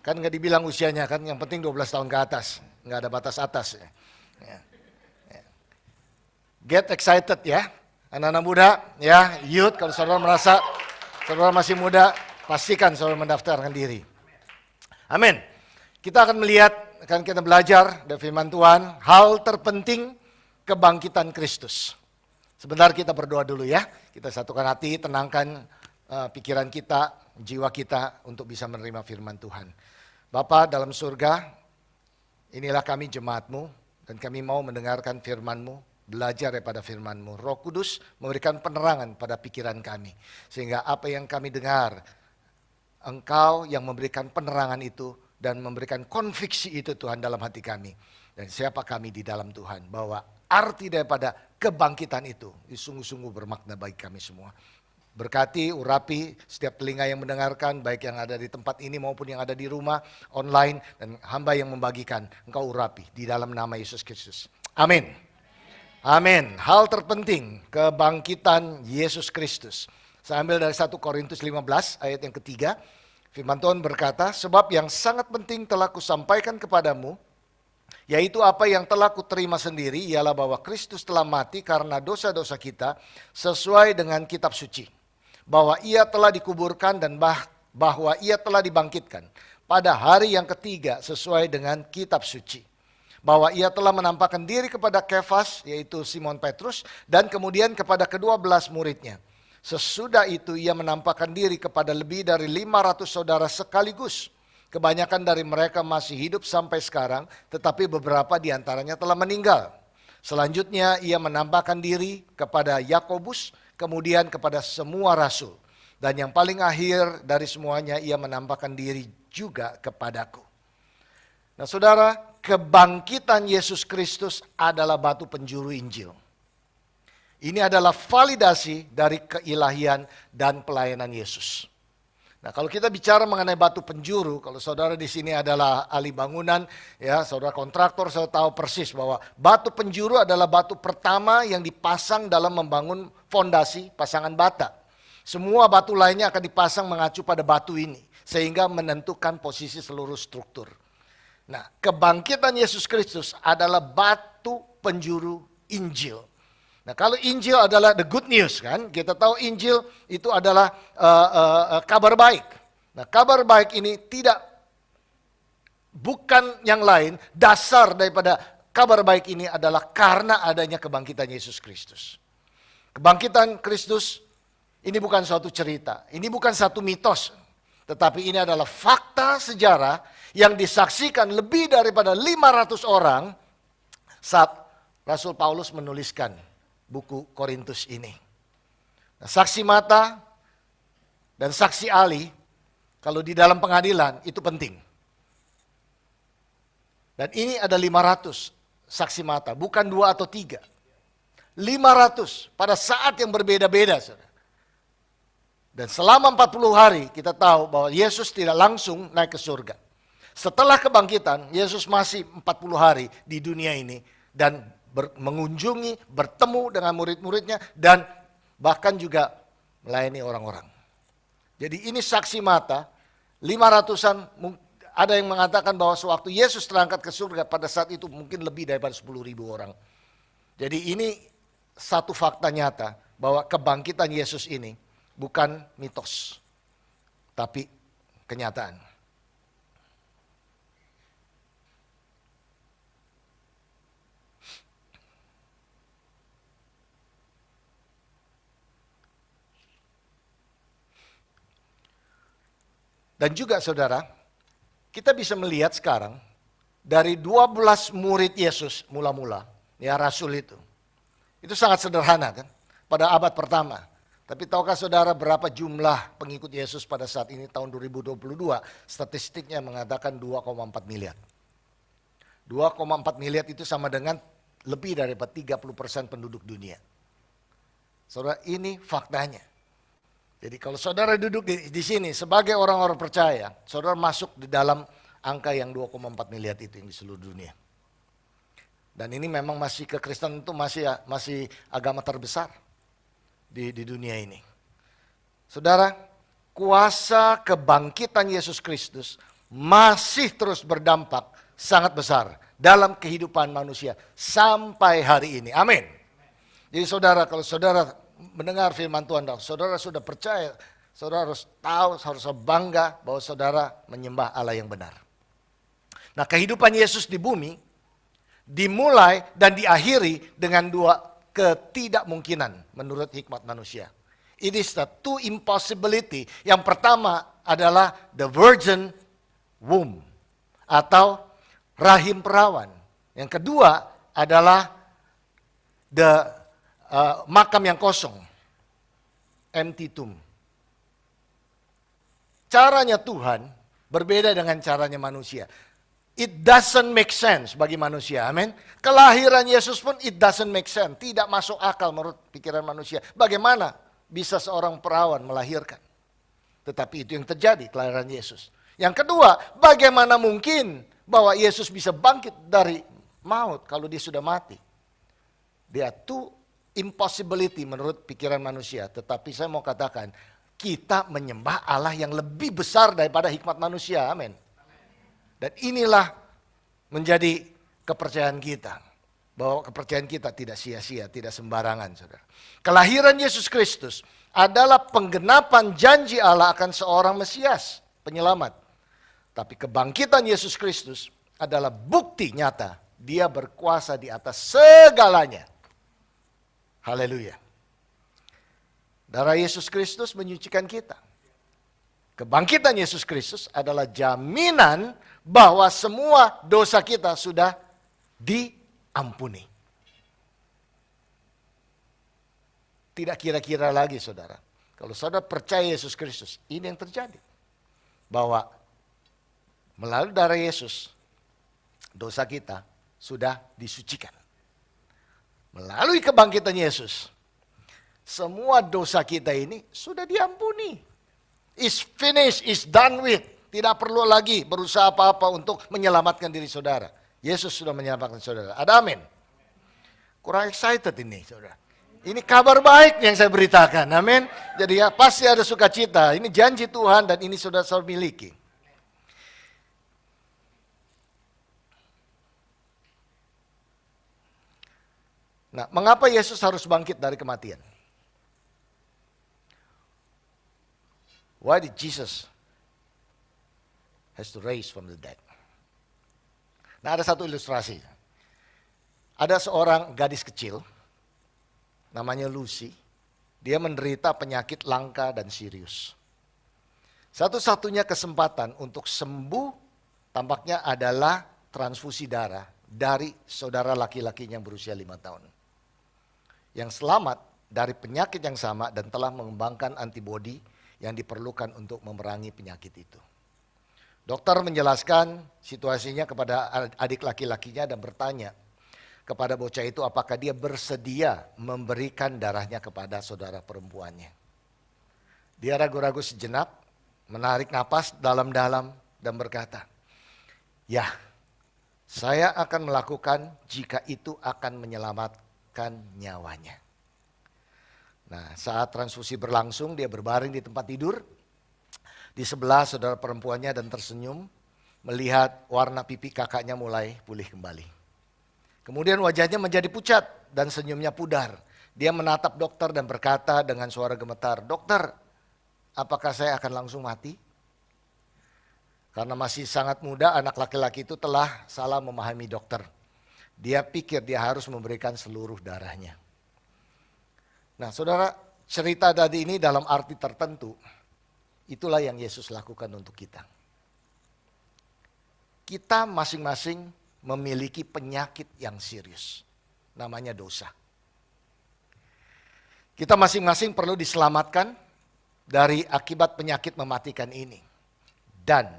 Kan nggak dibilang usianya kan, yang penting 12 tahun ke atas, nggak ada batas atas. Ya. Get excited ya, anak-anak muda, ya youth, kalau saudara merasa saudara masih muda, pastikan saudara mendaftarkan diri. Amin. Kita akan melihat, akan kita belajar dari firman Tuhan, hal terpenting kebangkitan Kristus. Sebentar kita berdoa dulu ya, kita satukan hati, tenangkan pikiran kita, jiwa kita untuk bisa menerima firman Tuhan. Bapa dalam surga, inilah kami jemaat-Mu, dan kami mau mendengarkan firman-Mu, belajar daripada firman-Mu. Roh Kudus memberikan penerangan pada pikiran kami, sehingga apa yang kami dengar, Engkau yang memberikan penerangan itu, dan memberikan konviksi itu Tuhan dalam hati kami. Dan siapa kami di dalam Tuhan, bahwa arti daripada kebangkitan itu sungguh-sungguh bermakna bagi kami semua. Berkati, urapi setiap telinga yang mendengarkan, baik yang ada di tempat ini maupun yang ada di rumah, online, dan hamba yang membagikan. Engkau urapi di dalam nama Yesus Kristus. Amin. Amin. Hal terpenting kebangkitan Yesus Kristus. Saya ambil dari 1 Korintus 15 ayat yang ketiga. Firman Tuhan berkata, sebab yang sangat penting telah kusampaikan kepadamu, yaitu apa yang telah kuterima sendiri, ialah bahwa Kristus telah mati karena dosa-dosa kita sesuai dengan kitab suci. Bahwa ia telah dikuburkan dan bahwa ia telah dibangkitkan pada hari yang ketiga sesuai dengan kitab suci. Bahwa ia telah menampakkan diri kepada Kefas, yaitu Simon Petrus, dan kemudian kepada ke-12 muridnya. Sesudah itu ia menampakkan diri kepada lebih dari 500 saudara sekaligus. Kebanyakan dari mereka masih hidup sampai sekarang, tetapi beberapa di antaranya telah meninggal. Selanjutnya ia menampakkan diri kepada Yakobus, kemudian kepada semua rasul. Dan yang paling akhir dari semuanya, ia menampakkan diri juga kepadaku. Nah saudara, kebangkitan Yesus Kristus adalah batu penjuru Injil. Ini adalah validasi dari keilahian dan pelayanan Yesus. Nah, kalau kita bicara mengenai batu penjuru, kalau saudara di sini adalah ahli bangunan, ya, saudara kontraktor, saya tahu persis bahwa batu penjuru adalah batu pertama yang dipasang dalam membangun fondasi pasangan bata. Semua batu lainnya akan dipasang mengacu pada batu ini, sehingga menentukan posisi seluruh struktur. Nah, kebangkitan Yesus Kristus adalah batu penjuru Injil. Nah, kalau Injil adalah the good news kan, kita tahu Injil itu adalah kabar baik. Nah, kabar baik ini bukan yang lain, dasar daripada kabar baik ini adalah karena adanya kebangkitan Yesus Kristus. Kebangkitan Kristus ini bukan suatu cerita, ini bukan satu mitos, tetapi ini adalah fakta sejarah yang disaksikan lebih daripada 500 orang saat Rasul Paulus menuliskan buku Korintus ini. Nah, saksi mata dan saksi ahli, kalau di dalam pengadilan itu penting. Dan ini ada 500 saksi mata, bukan 2 atau 3. 500 pada saat yang berbeda-beda. Dan selama 40 hari kita tahu bahwa Yesus tidak langsung naik ke surga. Setelah kebangkitan, Yesus masih 40 hari di dunia ini dan mengunjungi, bertemu dengan murid-muridnya, dan bahkan juga melayani orang-orang. Jadi ini saksi mata, 500-an, ada yang mengatakan bahwa sewaktu Yesus terangkat ke surga, pada saat itu mungkin lebih daripada 10.000 orang. Jadi ini satu fakta nyata, bahwa kebangkitan Yesus ini bukan mitos, tapi kenyataan. Dan juga saudara, kita bisa melihat sekarang dari 12 murid Yesus mula-mula, ya rasul itu. Itu sangat sederhana kan, pada abad pertama. Tapi tahukah saudara berapa jumlah pengikut Yesus pada saat ini tahun 2022? Statistiknya mengatakan 2,4 miliar. 2,4 miliar itu sama dengan lebih daripada 30% penduduk dunia. Saudara, ini faktanya. Jadi kalau saudara duduk di sini sebagai orang-orang percaya, saudara masuk di dalam angka yang 2,4 miliar itu yang di seluruh dunia. Dan ini memang masih kekristenan itu masih agama terbesar di dunia ini. Saudara, kuasa kebangkitan Yesus Kristus masih terus berdampak sangat besar dalam kehidupan manusia sampai hari ini. Amin. Jadi saudara, kalau saudara mendengar firman Tuhan, saudara sudah percaya, saudara harus tahu, harus bangga bahwa saudara menyembah Allah yang benar. Nah, kehidupan Yesus di bumi dimulai dan diakhiri dengan 2 ketidakmungkinan menurut hikmat manusia. It is the 2 impossibility. Yang pertama adalah the virgin womb atau rahim perawan. Yang kedua adalah the makam yang kosong, empty tomb. Caranya Tuhan berbeda dengan caranya manusia. It doesn't make sense bagi manusia, amin. Kelahiran Yesus pun it doesn't make sense, tidak masuk akal menurut pikiran manusia. Bagaimana bisa seorang perawan melahirkan? Tetapi itu yang terjadi, kelahiran Yesus. Yang kedua, bagaimana mungkin bahwa Yesus bisa bangkit dari maut kalau dia sudah mati? Dia tuh impossibility menurut pikiran manusia. Tetapi saya mau katakan, kita menyembah Allah yang lebih besar daripada hikmat manusia. Amin. Dan inilah menjadi kepercayaan kita. Bahwa kepercayaan kita tidak sia-sia, tidak sembarangan, saudara. Kelahiran Yesus Kristus adalah penggenapan janji Allah akan seorang Mesias, penyelamat. Tapi kebangkitan Yesus Kristus adalah bukti nyata. Dia berkuasa di atas segalanya. Haleluya. Darah Yesus Kristus menyucikan kita. Kebangkitan Yesus Kristus adalah jaminan bahwa semua dosa kita sudah diampuni. Tidak kira-kira lagi, saudara. Kalau saudara percaya Yesus Kristus, ini yang terjadi. Bahwa melalui darah Yesus, dosa kita sudah disucikan. Melalui kebangkitan Yesus, semua dosa kita ini sudah diampuni. Is finished, is done with. Tidak perlu lagi berusaha apa-apa untuk menyelamatkan diri saudara. Yesus sudah menyelamatkan saudara. Ada amin? Kurang excited ini saudara. Ini kabar baik yang saya beritakan, amin. Jadi ya pasti ada sukacita. Ini janji Tuhan dan ini sudah saya miliki. Nah, mengapa Yesus harus bangkit dari kematian? Why did Jesus has to raise from the dead? Nah, ada satu ilustrasi. Ada seorang gadis kecil, namanya Lucy. Dia menderita penyakit langka dan serius. Satu-satunya kesempatan untuk sembuh tampaknya adalah transfusi darah dari saudara laki-lakinya yang berusia 5 tahun. Yang selamat dari penyakit yang sama dan telah mengembangkan antibodi yang diperlukan untuk memerangi penyakit itu. Dokter menjelaskan situasinya kepada adik laki-lakinya dan bertanya kepada bocah itu apakah dia bersedia memberikan darahnya kepada saudara perempuannya. Dia ragu-ragu sejenak, menarik napas dalam-dalam dan berkata, "Ya, saya akan melakukan jika itu akan menyelamatkan nyawanya." Nah, saat transfusi berlangsung, dia berbaring di tempat tidur. Di sebelah saudara perempuannya dan tersenyum, melihat warna pipi kakaknya mulai pulih kembali. Kemudian wajahnya menjadi pucat dan senyumnya pudar. Dia menatap dokter dan berkata dengan suara gemetar, "Dokter, apakah saya akan langsung mati?" Karena masih sangat muda, anak laki-laki itu telah salah memahami dokter. Dia pikir dia harus memberikan seluruh darahnya. Nah, saudara, cerita tadi ini dalam arti tertentu, itulah yang Yesus lakukan untuk kita. Kita masing-masing memiliki penyakit yang serius, namanya dosa. Kita masing-masing perlu diselamatkan dari akibat penyakit mematikan ini. Dan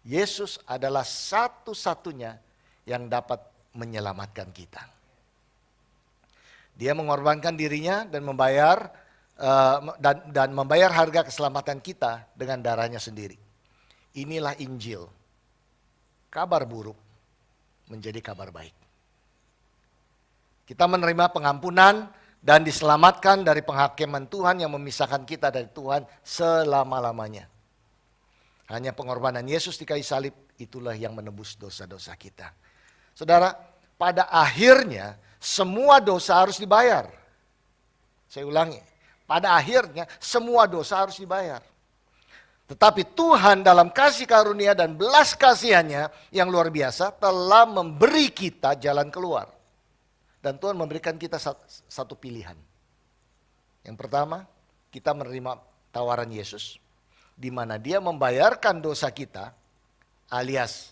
Yesus adalah satu-satunya yang dapat menyelamatkan kita. Dia mengorbankan dirinya dan membayar harga keselamatan kita dengan darahnya sendiri. Inilah Injil. Kabar buruk menjadi kabar baik. Kita menerima pengampunan dan diselamatkan dari penghakiman Tuhan yang memisahkan kita dari Tuhan selama-lamanya. Hanya pengorbanan Yesus di kayu salib itulah yang menebus dosa-dosa kita. Saudara, pada akhirnya semua dosa harus dibayar. Saya ulangi, pada akhirnya semua dosa harus dibayar. Tetapi Tuhan dalam kasih karunia dan belas kasihannya yang luar biasa telah memberi kita jalan keluar. Dan Tuhan memberikan kita satu pilihan. Yang pertama, kita menerima tawaran Yesus, di mana Dia membayarkan dosa kita, alias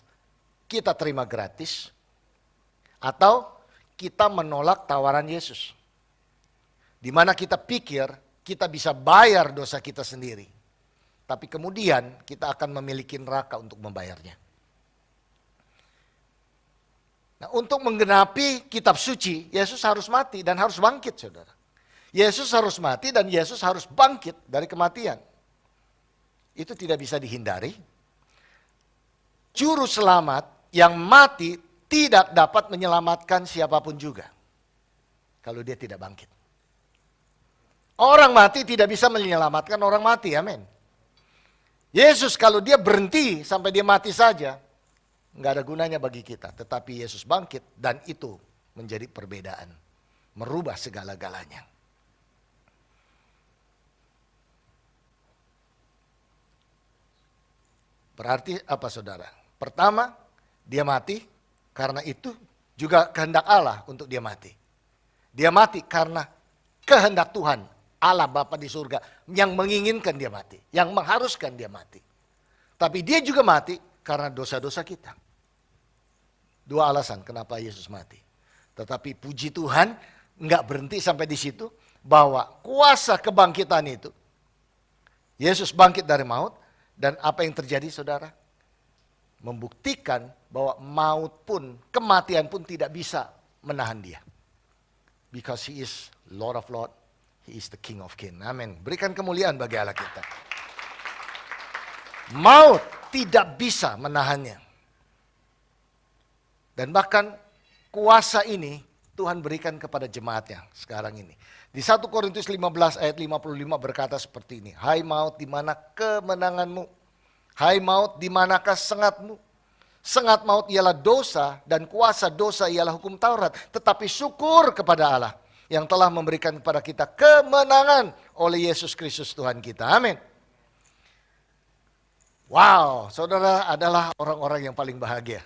kita terima gratis, atau kita menolak tawaran Yesus. Di mana kita pikir kita bisa bayar dosa kita sendiri. Tapi kemudian kita akan memiliki neraka untuk membayarnya. Nah, untuk menggenapi kitab suci, Yesus harus mati dan harus bangkit, saudara. Yesus harus mati dan Yesus harus bangkit dari kematian. Itu tidak bisa dihindari. Juru selamat yang mati tidak dapat menyelamatkan siapapun juga kalau dia tidak bangkit. Orang mati tidak bisa menyelamatkan orang mati, amin. Yesus kalau dia berhenti sampai dia mati saja, nggak ada gunanya bagi kita. Tetapi Yesus bangkit dan itu menjadi perbedaan. Merubah segala-galanya. Berarti apa saudara? Pertama, dia mati karena itu juga kehendak Allah untuk dia mati. Dia mati karena kehendak Tuhan. Allah Bapa di surga yang menginginkan dia mati, yang mengharuskan dia mati. Tapi dia juga mati karena dosa-dosa kita. Dua alasan kenapa Yesus mati. Tetapi puji Tuhan enggak berhenti sampai di situ, bahwa kuasa kebangkitan itu Yesus bangkit dari maut. Dan apa yang terjadi saudara? Membuktikan bahwa maut pun, kematian pun tidak bisa menahan dia. Because he is Lord of Lords, he is the King of Kings. Amin. Berikan kemuliaan bagi Allah kita. Maut tidak bisa menahannya. Dan bahkan kuasa ini Tuhan berikan kepada jemaatnya sekarang ini. Di 1 Korintus 15 ayat 55 berkata seperti ini. Hai maut, di mana kemenanganmu? Hai maut, di manakah sengatmu? Sengat maut ialah dosa dan kuasa dosa ialah hukum Taurat. Tetapi syukur kepada Allah yang telah memberikan kepada kita kemenangan oleh Yesus Kristus Tuhan kita. Amin. Wow, saudara adalah orang-orang yang paling bahagia.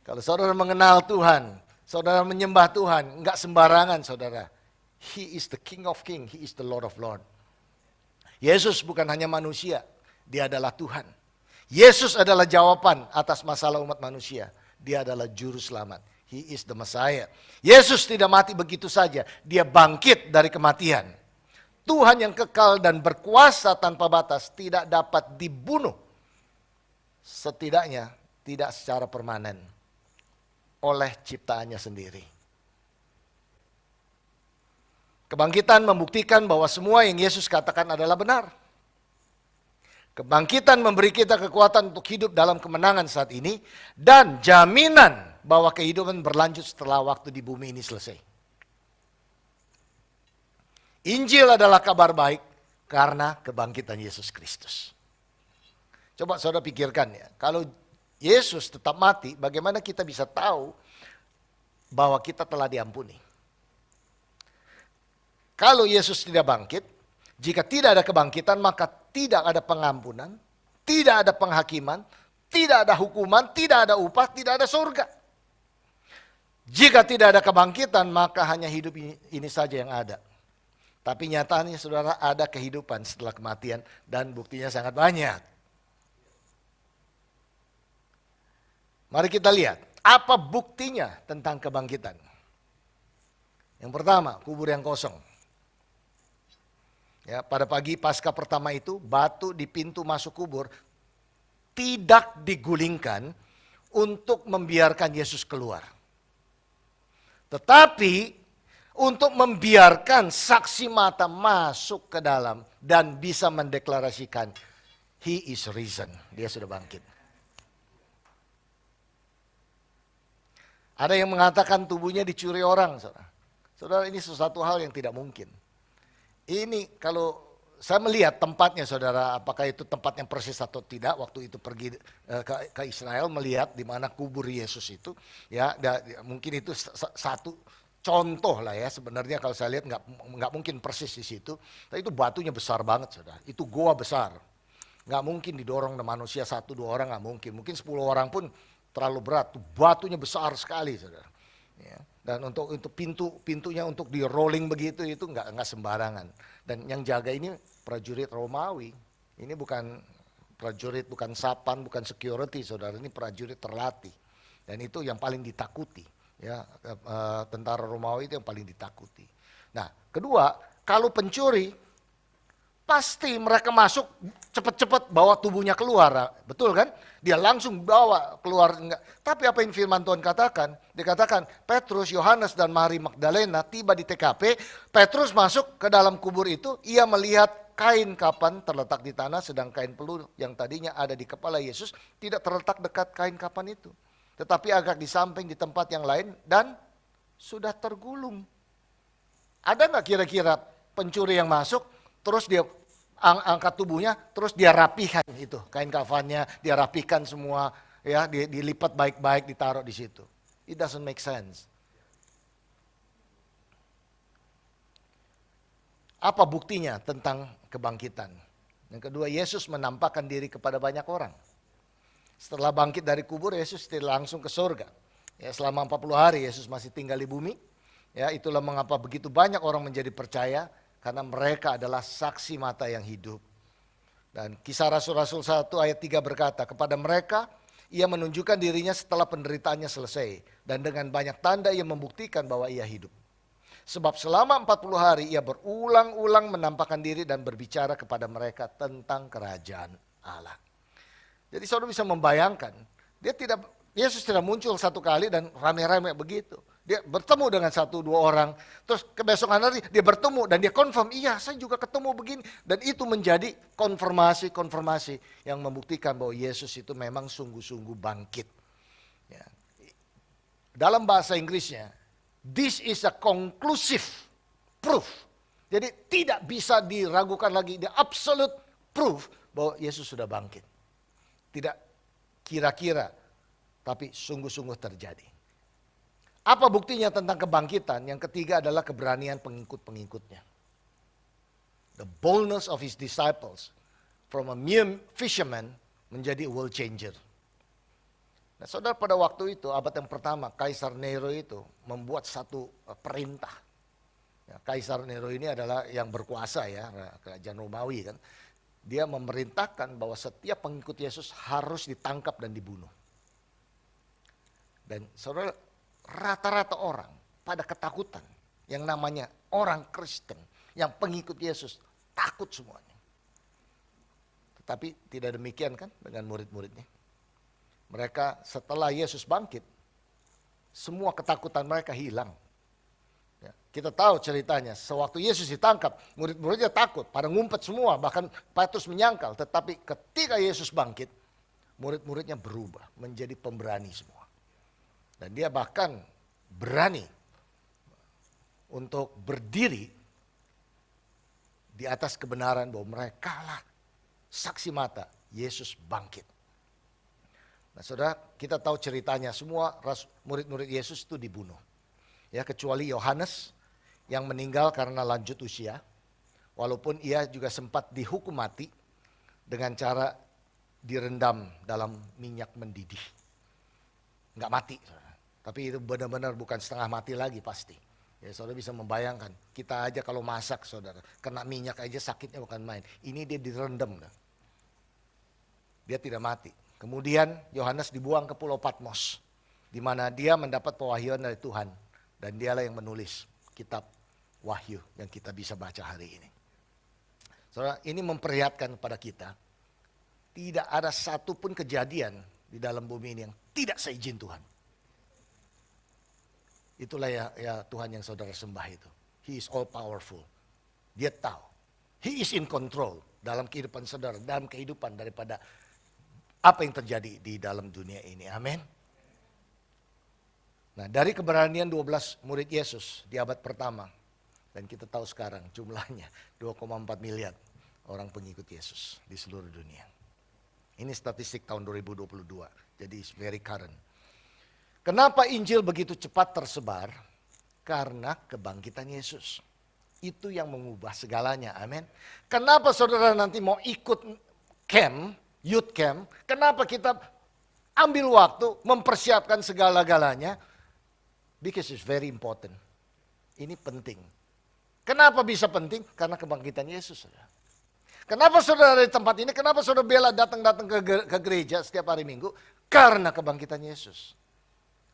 Kalau saudara mengenal Tuhan, saudara menyembah Tuhan, enggak sembarangan saudara. He is the King of Kings, He is the Lord of Lords. Yesus bukan hanya manusia, Dia adalah Tuhan. Yesus adalah jawaban atas masalah umat manusia. Dia adalah juru selamat. He is the Messiah. Yesus tidak mati begitu saja, Dia bangkit dari kematian. Tuhan yang kekal dan berkuasa tanpa batas tidak dapat dibunuh. Setidaknya tidak secara permanen oleh ciptaannya sendiri. Kebangkitan membuktikan bahwa semua yang Yesus katakan adalah benar. Kebangkitan memberi kita kekuatan untuk hidup dalam kemenangan saat ini dan jaminan bahwa kehidupan berlanjut setelah waktu di bumi ini selesai. Injil adalah kabar baik karena kebangkitan Yesus Kristus. Coba saudara pikirkan ya, kalau Yesus tetap mati, bagaimana kita bisa tahu bahwa kita telah diampuni? Kalau Yesus tidak bangkit, jika tidak ada kebangkitan, maka tidak ada pengampunan, tidak ada penghakiman, tidak ada hukuman, tidak ada upah, tidak ada surga. Jika tidak ada kebangkitan, maka hanya hidup ini saja yang ada. Tapi nyatanya saudara, ada kehidupan setelah kematian dan buktinya sangat banyak. Mari kita lihat, apa buktinya tentang kebangkitan. Yang pertama, kubur yang kosong. Ya, pada pagi Paskah pertama itu, batu di pintu masuk kubur tidak digulingkan untuk membiarkan Yesus keluar. Tetapi untuk membiarkan saksi mata masuk ke dalam dan bisa mendeklarasikan, He is risen, Dia sudah bangkit. Ada yang mengatakan tubuhnya dicuri orang, saudara. Saudara, ini sesuatu hal yang tidak mungkin. Ini kalau saya melihat tempatnya saudara, apakah itu tempat yang persis atau tidak, waktu itu pergi ke Israel melihat di mana kubur Yesus itu, ya mungkin itu satu contoh lah ya, sebenarnya kalau saya lihat nggak mungkin persis di situ, tapi itu batunya besar banget saudara, itu goa besar, nggak mungkin didorong oleh manusia 1-2 orang, nggak mungkin 10 orang pun terlalu berat, tuh batunya besar sekali saudara. Ya. Dan untuk pintunya untuk di rolling begitu itu nggak sembarangan. Dan yang jaga ini prajurit Romawi. Ini bukan prajurit, bukan sapan, bukan security, saudara. Ini prajurit terlatih. Dan itu yang paling ditakuti. Ya, tentara Romawi itu yang paling ditakuti. Nah, kedua, kalau pencuri pasti mereka masuk cepat-cepat bawa tubuhnya keluar, betul kan? Dia langsung bawa keluar. Tapi apa yang firman Tuhan katakan? Dikatakan Petrus, Yohanes dan Mari Magdalena tiba di TKP. Petrus masuk ke dalam kubur itu, ia melihat kain kapan terletak di tanah, sedang kain peluru yang tadinya ada di kepala Yesus tidak terletak dekat kain kapan itu, tetapi agak di samping di tempat yang lain dan sudah tergulung. Ada nggak kira-kira pencuri yang masuk, terus dia angkat tubuhnya, terus dia rapikan itu kain kafannya, dia rapikan semua, ya dilipat baik-baik, ditaruh di situ. It doesn't make sense. Apa buktinya tentang kebangkitan? Yang kedua, Yesus menampakkan diri kepada banyak orang. Setelah bangkit dari kubur, Yesus tidak langsung ke surga. Ya, selama 40 hari Yesus masih tinggal di bumi. Ya, itulah mengapa begitu banyak orang menjadi percaya, karena mereka adalah saksi mata yang hidup. Dan Kisah Rasul-Rasul 1 ayat 3 berkata, kepada mereka ia menunjukkan dirinya setelah penderitaannya selesai. Dan dengan banyak tanda ia membuktikan bahwa ia hidup. Sebab selama 40 hari ia berulang-ulang menampakkan diri dan berbicara kepada mereka tentang kerajaan Allah. Jadi saudara bisa membayangkan, Yesus tidak muncul satu kali dan rame-rame begitu. Dia bertemu dengan 1-2 orang, terus kebesokan hari dia bertemu dan dia confirm, iya saya juga ketemu begini. Dan itu menjadi konfirmasi yang membuktikan bahwa Yesus itu memang sungguh-sungguh bangkit. Ya. Dalam bahasa Inggrisnya, this is a conclusive proof. Jadi tidak bisa diragukan lagi, the absolute proof bahwa Yesus sudah bangkit. Tidak kira-kira, tapi sungguh-sungguh terjadi. Apa buktinya tentang kebangkitan? Yang ketiga adalah keberanian pengikut-pengikutnya. The boldness of his disciples from a mere fisherman menjadi world changer. Nah, saudara, pada waktu itu, abad yang pertama, Kaisar Nero itu membuat satu perintah. Ya, Kaisar Nero ini adalah yang berkuasa ya, kerajaan Romawi kan. Dia memerintahkan bahwa setiap pengikut Yesus harus ditangkap dan dibunuh. Dan saudara, rata-rata orang pada ketakutan. Yang namanya orang Kristen, yang pengikut Yesus, takut semuanya. Tetapi tidak demikian kan dengan murid-muridnya. Mereka setelah Yesus bangkit, semua ketakutan mereka hilang. Ya, kita tahu ceritanya, sewaktu Yesus ditangkap, murid-muridnya takut, pada ngumpet semua, bahkan Petrus menyangkal. Tetapi ketika Yesus bangkit, murid-muridnya berubah menjadi pemberani semua. Dan dia bahkan berani untuk berdiri di atas kebenaran bahwa mereka lah saksi mata Yesus bangkit. Nah saudara, kita tahu ceritanya, semua murid-murid Yesus itu dibunuh. Ya, kecuali Yohanes yang meninggal karena lanjut usia. Walaupun ia juga sempat dihukum mati dengan cara direndam dalam minyak mendidih. Enggak mati, tapi itu benar-benar bukan setengah mati lagi pasti. Ya, saudara bisa membayangkan, kita aja kalau masak saudara, kena minyak aja sakitnya bukan main. Ini dia direndam. Dia tidak mati. Kemudian Yohanes dibuang ke Pulau Patmos, di mana dia mendapat pewahyuan dari Tuhan. Dan dialah yang menulis kitab Wahyu yang kita bisa baca hari ini. Saudara, ini memperlihatkan kepada kita, tidak ada satupun kejadian di dalam bumi ini yang tidak seizin Tuhan. Itulah ya Tuhan yang saudara sembah itu. He is all powerful. Dia tahu. He is in control dalam kehidupan saudara, dalam kehidupan daripada apa yang terjadi di dalam dunia ini. Amin. Nah, dari keberanian 12 murid Yesus di abad pertama, dan kita tahu sekarang jumlahnya 2,4 miliar orang pengikut Yesus di seluruh dunia. Ini statistik tahun 2022, jadi it's very current. Kenapa Injil begitu cepat tersebar? Karena kebangkitan Yesus. Itu yang mengubah segalanya, amin. Kenapa saudara nanti mau ikut camp, youth camp? Kenapa kita ambil waktu mempersiapkan segala-galanya? Because it's very important. Ini penting. Kenapa bisa penting? Karena kebangkitan Yesus. Kenapa saudara dari tempat ini? Kenapa saudara bela datang-datang ke gereja setiap hari Minggu? Karena kebangkitan Yesus.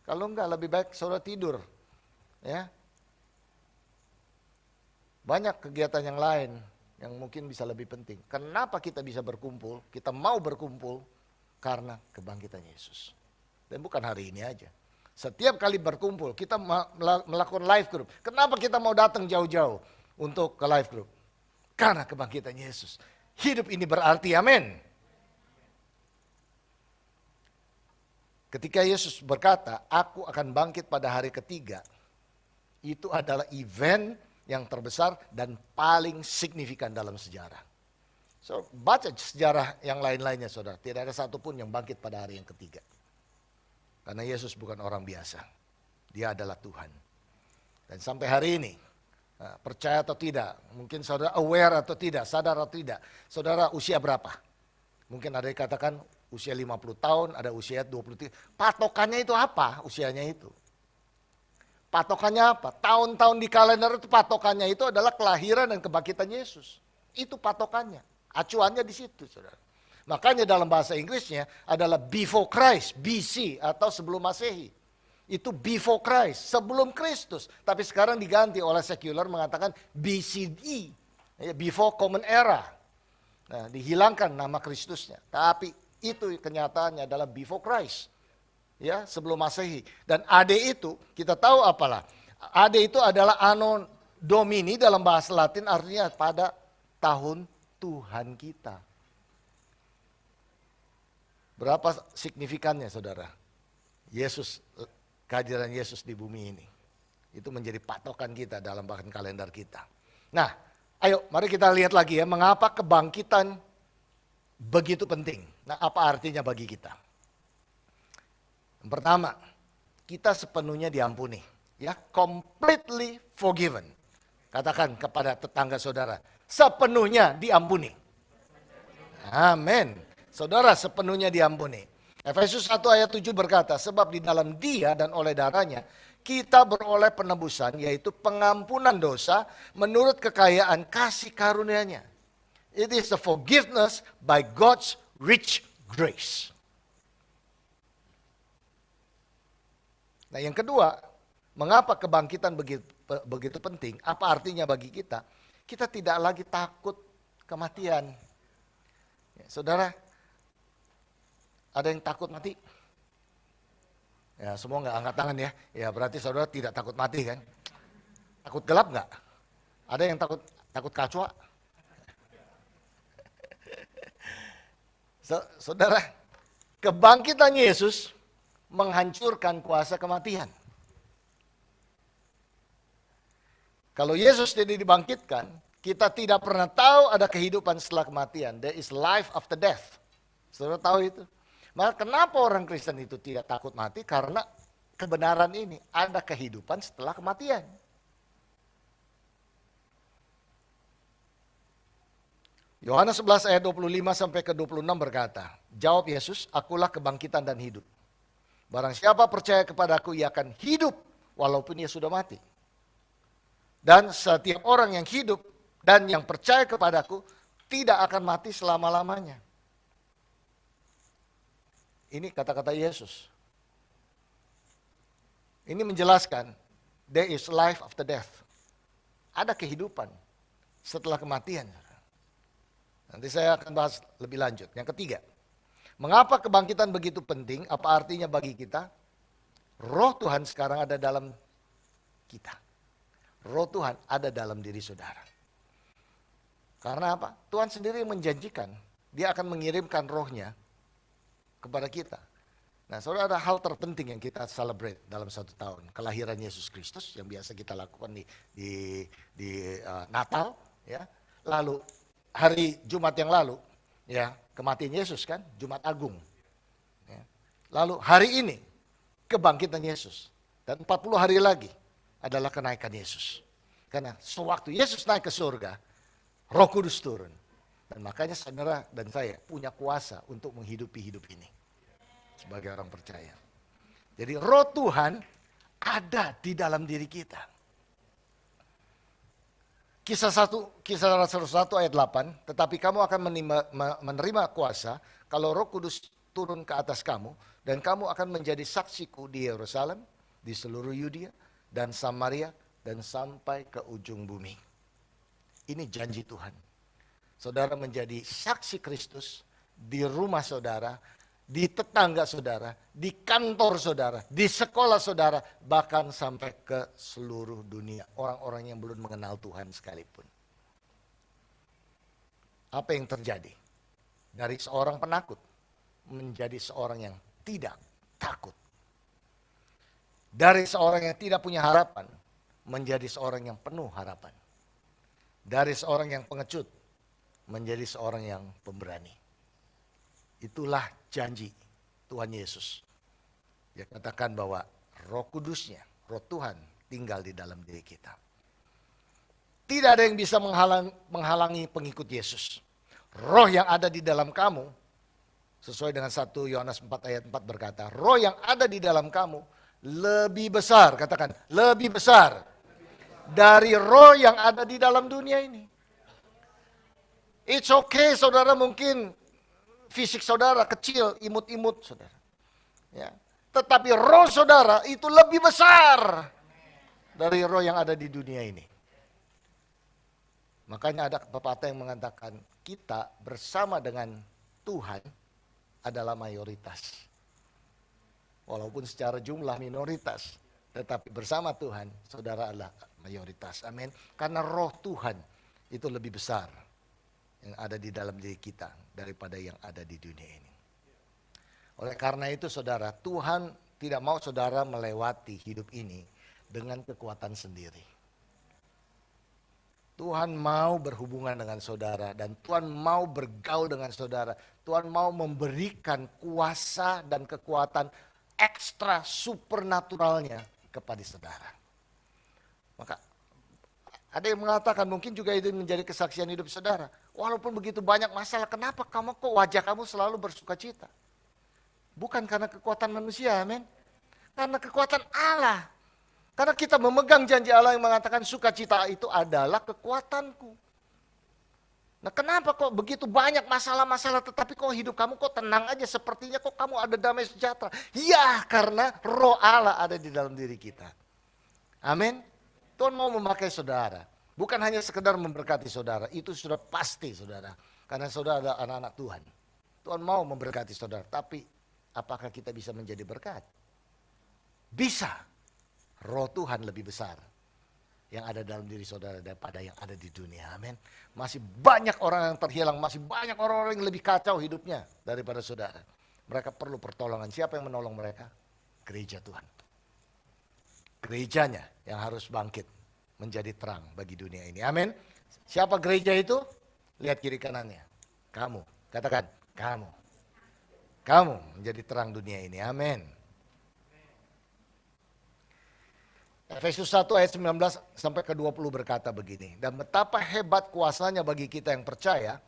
Kalau enggak, lebih baik saudara tidur. Ya. Banyak kegiatan yang lain yang mungkin bisa lebih penting. Kenapa kita bisa berkumpul? Kita mau berkumpul karena kebangkitan Yesus. Dan bukan hari ini aja. Setiap kali berkumpul, kita melakukan live group. Kenapa kita mau datang jauh-jauh untuk ke live group? Karena kebangkitan Yesus. Hidup ini berarti, amin. Ketika Yesus berkata, aku akan bangkit pada hari ketiga. Itu adalah event yang terbesar dan paling signifikan dalam sejarah. So, baca sejarah yang lain-lainnya saudara. Tidak ada satupun yang bangkit pada hari yang ketiga. Karena Yesus bukan orang biasa. Dia adalah Tuhan. Dan sampai hari ini, percaya atau tidak, mungkin saudara aware atau tidak, sadar atau tidak, saudara usia berapa? Mungkin ada yang katakan usia 50 tahun, ada usia 23. Patokannya itu apa usianya itu? Patokannya apa? Tahun-tahun di kalender itu patokannya itu adalah kelahiran dan kebangkitan Yesus. Itu patokannya. Acuannya di situ, saudara. Makanya dalam bahasa Inggrisnya adalah before Christ, BC atau sebelum Masehi. Itu before Christ, sebelum Kristus. Tapi sekarang diganti oleh sekuler mengatakan BCE, before Common Era. Nah, dihilangkan nama Kristusnya. Tapi itu kenyataannya adalah before Christ. Ya, sebelum Masehi. Dan AD itu, kita tahu apalah. AD itu adalah Anno Domini dalam bahasa Latin, artinya pada tahun Tuhan kita. Berapa signifikannya, saudara? Yesus, kehadiran Yesus di bumi ini. Itu menjadi patokan kita dalam bahkan kalender kita. Nah, ayo mari kita lihat lagi ya, mengapa kebangkitan begitu penting. Nah, apa artinya bagi kita? Yang pertama, kita sepenuhnya diampuni. Ya, completely forgiven. Katakan kepada tetangga saudara, sepenuhnya diampuni. Amin. Saudara sepenuhnya diampuni. Efesus 1 ayat 7 berkata, sebab di dalam Dia dan oleh darahnya kita beroleh penebusan, yaitu pengampunan dosa menurut kekayaan kasih karunia-Nya. It is the forgiveness by God's rich grace. Nah, yang kedua, mengapa kebangkitan begitu penting? Apa artinya bagi kita? Kita tidak lagi takut kematian. Ya, saudara, ada yang takut mati? Ya, semua nggak angkat tangan ya. Ya, berarti saudara tidak takut mati kan? Takut gelap nggak? Ada yang takut kacwa? Saudara, kebangkitan Yesus menghancurkan kuasa kematian. Kalau Yesus tidak dibangkitkan, kita tidak pernah tahu ada kehidupan setelah kematian. There is life after death. Saudara tahu itu? Maka kenapa orang Kristen itu tidak takut mati? Karena kebenaran ini, ada kehidupan setelah kematian. Yohanes 11 ayat 25 sampai ke 26 berkata, jawab Yesus, akulah kebangkitan dan hidup. Barang siapa percaya kepadaku, ia akan hidup walaupun ia sudah mati. Dan setiap orang yang hidup dan yang percaya kepadaku tidak akan mati selama-lamanya. Ini kata-kata Yesus. Ini menjelaskan, there is life after death. Ada kehidupan setelah kematian. Nanti saya akan bahas lebih lanjut. Yang ketiga, mengapa kebangkitan begitu penting? Apa artinya bagi kita? Roh Tuhan sekarang ada dalam kita. Roh Tuhan ada dalam diri saudara. Karena apa? Tuhan sendiri menjanjikan, Dia akan mengirimkan rohnya kepada kita. Nah, saudara, ada hal terpenting yang kita celebrate dalam satu tahun. Kelahiran Yesus Kristus yang biasa kita lakukan di Natal. Ya. Lalu hari Jumat yang lalu, ya kematian Yesus kan, Jumat Agung. Ya. Lalu hari ini, kebangkitan Yesus. Dan 40 hari lagi adalah kenaikan Yesus. Karena sewaktu Yesus naik ke surga, Roh Kudus turun. Dan makanya saudara dan saya punya kuasa untuk menghidupi hidup ini. Sebagai orang percaya. Jadi roh Tuhan ada di dalam diri kita. Kisah 1 ayat 8, tetapi kamu akan menerima kuasa kalau Roh Kudus turun ke atas kamu, dan kamu akan menjadi saksiku di Yerusalem, di seluruh Yudea, dan Samaria, dan sampai ke ujung bumi. Ini janji Tuhan. Saudara menjadi saksi Kristus di rumah saudara, di tetangga saudara, di kantor saudara, di sekolah saudara, bahkan sampai ke seluruh dunia. Orang-orang yang belum mengenal Tuhan sekalipun. Apa yang terjadi? Dari seorang penakut menjadi seorang yang tidak takut. Dari seorang yang tidak punya harapan menjadi seorang yang penuh harapan. Dari seorang yang pengecut menjadi seorang yang pemberani. Itulah janji Tuhan Yesus. Dia katakan bahwa Roh Kudusnya, Roh Tuhan tinggal di dalam diri kita. Tidak ada yang bisa menghalangi pengikut Yesus. Roh yang ada di dalam kamu, sesuai dengan 1 Yohanes 4 ayat 4 berkata, roh yang ada di dalam kamu lebih besar, katakan lebih besar dari roh yang ada di dalam dunia ini. It's okay, saudara, mungkin fisik saudara kecil, imut-imut, saudara. Ya. Tetapi roh saudara itu lebih besar dari roh yang ada di dunia ini. Makanya ada pepatah yang mengatakan kita bersama dengan Tuhan adalah mayoritas. Walaupun secara jumlah minoritas, tetapi bersama Tuhan saudara adalah mayoritas. Amin. Karena roh Tuhan itu lebih besar yang ada di dalam diri kita daripada yang ada di dunia ini. Oleh karena itu saudara, Tuhan tidak mau saudara melewati hidup ini dengan kekuatan sendiri. Tuhan mau berhubungan dengan saudara dan Tuhan mau bergaul dengan saudara. Tuhan mau memberikan kuasa dan kekuatan ekstra supernaturalnya kepada saudara. Maka ada yang mengatakan mungkin juga itu menjadi kesaksian hidup saudara. Walaupun begitu banyak masalah, kenapa kok wajah kamu selalu bersuka cita? Bukan karena kekuatan manusia, amin. Karena kekuatan Allah. Karena kita memegang janji Allah yang mengatakan sukacita itu adalah kekuatanku. Nah kenapa kok begitu banyak masalah-masalah tetapi kok hidup kamu kok tenang aja, sepertinya kok kamu ada damai sejahtera. Ya karena roh Allah ada di dalam diri kita. Amin. Tuhan mau memakai saudara. Bukan hanya sekedar memberkati saudara, itu sudah pasti saudara. Karena saudara adalah anak-anak Tuhan. Tuhan mau memberkati saudara, tapi apakah kita bisa menjadi berkat? Bisa. Roh Tuhan lebih besar yang ada dalam diri saudara daripada yang ada di dunia. Amin. Masih banyak orang yang terhilang, masih banyak orang-orang yang lebih kacau hidupnya daripada saudara. Mereka perlu pertolongan. Siapa yang menolong mereka? Gereja Tuhan. Gerejanya yang harus bangkit menjadi terang bagi dunia ini. Amin. Siapa gereja itu? Lihat kiri kanannya. Kamu. Katakan, kamu. Kamu menjadi terang dunia ini. Amin. Efesus 1 ayat 19 sampai ke 20 berkata begini. Dan betapa hebat kuasanya bagi kita yang percaya,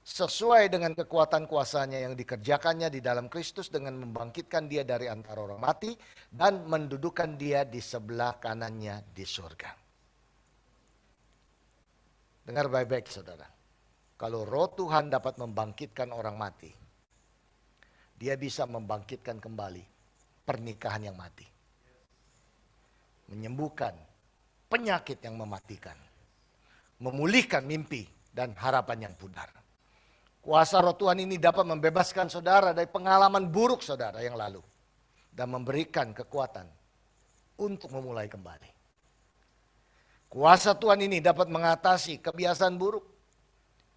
sesuai dengan kekuatan kuasanya yang dikerjakannya di dalam Kristus dengan membangkitkan dia dari antara orang mati dan mendudukan dia di sebelah kanannya di surga. Dengar baik-baik saudara. Kalau roh Tuhan dapat membangkitkan orang mati, dia bisa membangkitkan kembali pernikahan yang mati. Menyembuhkan penyakit yang mematikan. Memulihkan mimpi dan harapan yang pudar. Kuasa roh Tuhan ini dapat membebaskan saudara dari pengalaman buruk saudara yang lalu. Dan memberikan kekuatan untuk memulai kembali. Kuasa Tuhan ini dapat mengatasi kebiasaan buruk.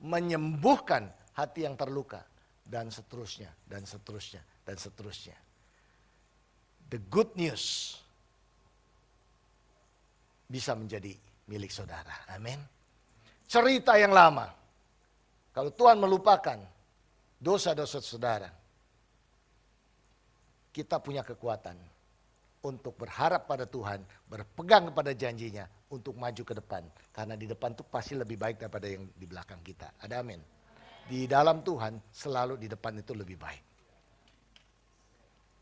Menyembuhkan hati yang terluka. Dan seterusnya, dan seterusnya, dan seterusnya. The good news bisa menjadi milik saudara. Amin. Cerita yang lama. Kalau Tuhan melupakan dosa-dosa saudara, kita punya kekuatan untuk berharap pada Tuhan, berpegang kepada janjinya untuk maju ke depan. Karena di depan itu pasti lebih baik daripada yang di belakang kita. Ada amin. Di dalam Tuhan selalu di depan itu lebih baik.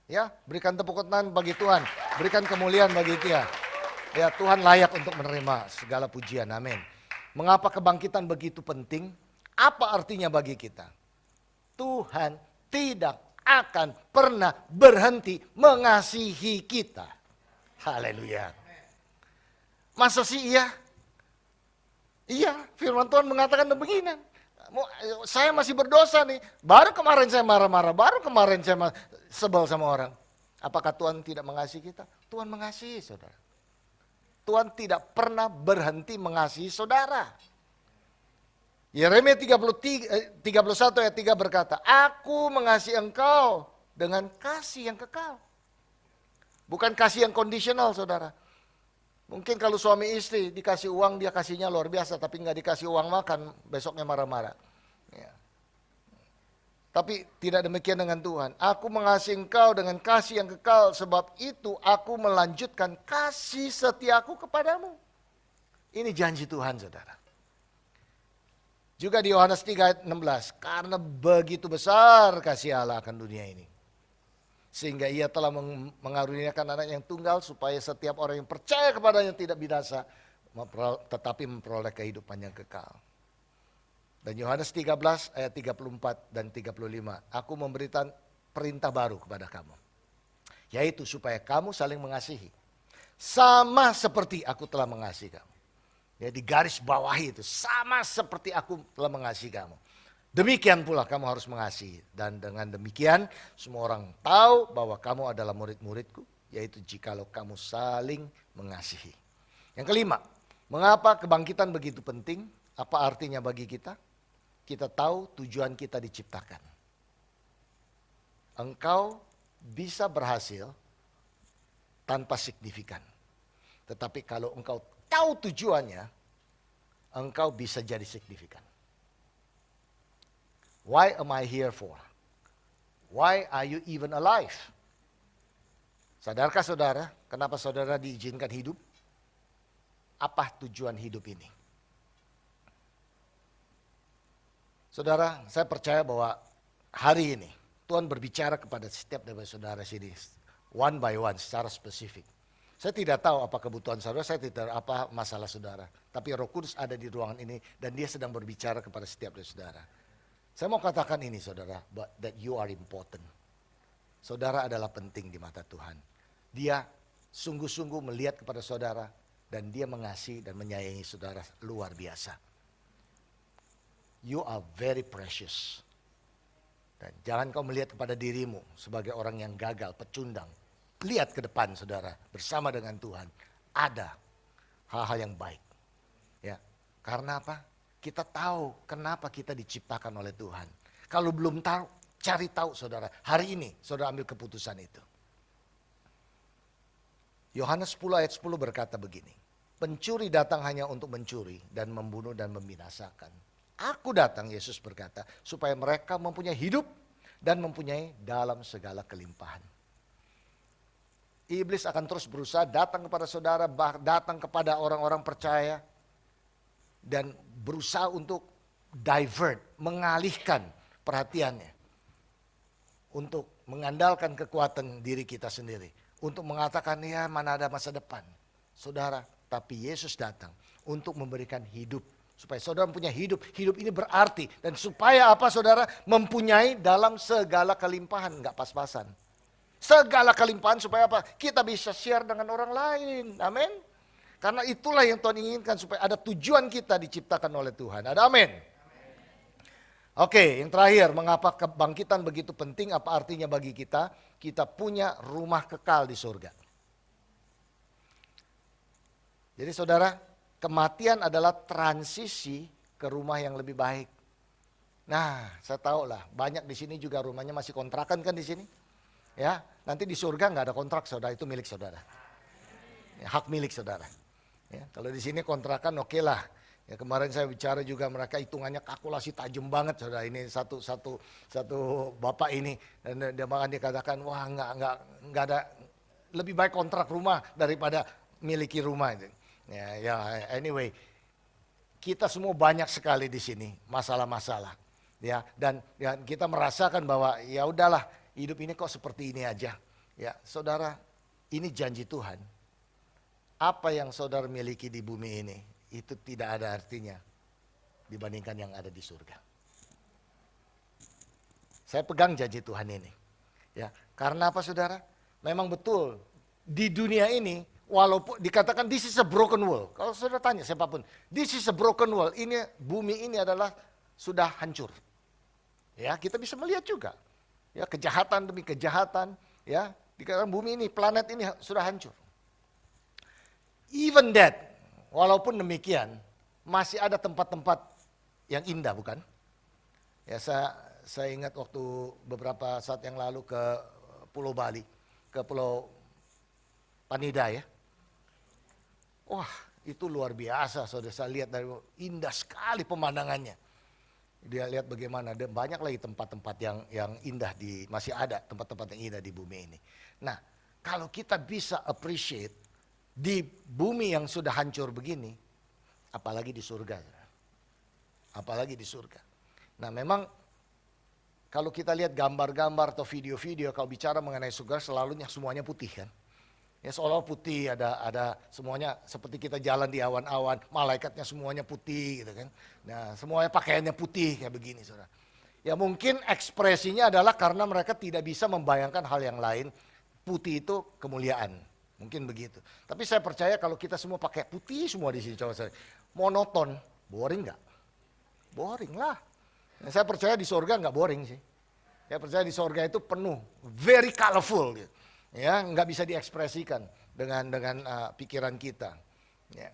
Ya, berikan tepuk tangan bagi Tuhan. Berikan kemuliaan bagi Dia. Ya, Tuhan layak untuk menerima segala pujian. Amin. Mengapa kebangkitan begitu penting? Apa artinya bagi kita? Tuhan tidak akan pernah berhenti mengasihi kita. Haleluya. Masa sih iya? Iya, firman Tuhan mengatakan demikian. Saya masih berdosa nih. Baru kemarin saya marah-marah. Baru kemarin saya sebel sama orang. Apakah Tuhan tidak mengasihi kita? Tuhan mengasihi saudara. Tuhan tidak pernah berhenti mengasihi saudara. Yeremia 31 ayat 3 berkata, Aku mengasihi engkau dengan kasih yang kekal. Bukan kasih yang kondisional saudara. Mungkin kalau suami istri dikasih uang dia kasihnya luar biasa. Tapi nggak dikasih uang makan besoknya marah-marah. Ya. Tapi tidak demikian dengan Tuhan. Aku mengasihi engkau dengan kasih yang kekal. Sebab itu aku melanjutkan kasih setiaku kepadamu. Ini janji Tuhan saudara. Juga di Yohanes 3 ayat 16. Karena begitu besar kasih Allah akan dunia ini. Sehingga ia telah mengaruniakan anak yang tunggal. Supaya setiap orang yang percaya kepadanya tidak binasa. Tetapi memperoleh kehidupan yang kekal. Dan Yohanes 13 ayat 34 dan 35. Aku memberikan perintah baru kepada kamu. Yaitu supaya kamu saling mengasihi. Sama seperti aku telah mengasihi kamu. Ya, di garis bawahi itu, sama seperti aku telah mengasihi kamu. Demikian pula kamu harus mengasihi. Dan dengan demikian semua orang tahu bahwa kamu adalah murid-muridku. Yaitu jikalau kamu saling mengasihi. Yang kelima, mengapa kebangkitan begitu penting? Apa artinya bagi kita? Kita tahu tujuan kita diciptakan. Engkau bisa berhasil tanpa signifikan. Tetapi kalau engkau tahu tujuannya, engkau bisa jadi signifikan. Why am I here for? Why are you even alive? Sadarkah saudara, kenapa saudara diizinkan hidup? Apa tujuan hidup ini? Saudara, saya percaya bahwa hari ini Tuhan berbicara kepada setiap dari saudara sini, one by one, secara spesifik. Saya tidak tahu apa kebutuhan saudara, saya tidak tahu apa masalah saudara. Tapi Roh Kudus ada di ruangan ini dan dia sedang berbicara kepada setiap dari saudara. Saya mau katakan ini saudara, that you are important. Saudara adalah penting di mata Tuhan. Dia sungguh-sungguh melihat kepada saudara dan dia mengasihi dan menyayangi saudara luar biasa. You are very precious. Dan jangan kau melihat kepada dirimu sebagai orang yang gagal, pecundang. Lihat ke depan saudara, bersama dengan Tuhan. Ada hal-hal yang baik. Ya, karena apa? Kita tahu kenapa kita diciptakan oleh Tuhan. Kalau belum tahu, cari tahu saudara. Hari ini saudara ambil keputusan itu. Yohanes 10 ayat 10 berkata begini. Pencuri datang hanya untuk mencuri dan membunuh dan membinasakan. Aku datang, Yesus berkata, supaya mereka mempunyai hidup dan mempunyai dalam segala kelimpahan. Iblis akan terus berusaha datang kepada saudara, datang kepada orang-orang percaya. Dan berusaha untuk divert, mengalihkan perhatiannya. Untuk mengandalkan kekuatan diri kita sendiri. Untuk mengatakan ya mana ada masa depan. Saudara, tapi Yesus datang untuk memberikan hidup. Supaya saudara mempunyai hidup. Hidup ini berarti. Dan supaya apa saudara? Mempunyai dalam segala kelimpahan. Enggak pas-pasan. Segala kelimpahan supaya apa? Kita bisa share dengan orang lain. Amin. Karena itulah yang Tuhan inginkan supaya ada tujuan kita diciptakan oleh Tuhan. Ada amin. Oke, yang terakhir, mengapa kebangkitan begitu penting? Apa artinya bagi kita? Kita punya rumah kekal di surga. Jadi saudara, kematian adalah transisi ke rumah yang lebih baik. Nah, saya tahu lah, banyak di sini juga rumahnya masih kontrakan kan di sini. Ya, nanti di surga nggak ada kontrak saudara, itu milik saudara. Ya, hak milik saudara. Ya, kalau di sini kontrakan oke lah. Ya, kemarin saya bicara juga mereka hitungannya kalkulasi tajam banget saudara. Ini satu bapak ini dan dia bahkan dikatakan wah nggak ada lebih baik kontrak rumah daripada miliki rumah. Ya anyway, kita semua banyak sekali di sini masalah-masalah. Ya, dan kita merasakan bahwa ya udahlah. Hidup ini kok seperti ini aja. Ya, saudara, ini janji Tuhan. Apa yang saudara miliki di bumi ini, itu tidak ada artinya dibandingkan yang ada di surga. Saya pegang janji Tuhan ini. Ya, karena apa saudara? Memang betul, di dunia ini, walaupun dikatakan this is a broken world. Kalau saudara tanya siapapun, this is a broken world. Ini, bumi ini adalah sudah hancur. Ya, kita bisa melihat juga. Ya, kejahatan demi kejahatan, ya, dikatakan bumi ini, planet ini sudah hancur. Even that, walaupun demikian, masih ada tempat-tempat yang indah, bukan? Ya, saya ingat waktu beberapa saat yang lalu ke Pulau Bali, ke Pulau Panida ya. Wah, itu luar biasa, saudara, saya lihat dari indah sekali pemandangannya. Dia lihat bagaimana, ada banyak lagi tempat-tempat yang indah masih ada tempat-tempat yang indah di bumi ini. Nah, kalau kita bisa appreciate di bumi yang sudah hancur begini, apalagi di surga. Apalagi di surga. Nah, memang kalau kita lihat gambar-gambar atau video-video kalau bicara mengenai surga selalunya semuanya putih kan. Ya seolah putih, ada semuanya seperti kita jalan di awan-awan, malaikatnya semuanya putih gitu kan. Nah semuanya pakaiannya putih kayak begini saudara. Ya mungkin ekspresinya adalah karena mereka tidak bisa membayangkan hal yang lain. putih itu kemuliaan. Mungkin begitu. Tapi saya percaya kalau kita semua pakai putih semua di sini, coba saya. Monoton, boring nggak? Boring lah. Nah, saya percaya di surga nggak boring sih. Saya percaya di surga itu penuh, very colorful. Gitu. Ya, nggak bisa diekspresikan dengan pikiran kita. Ya.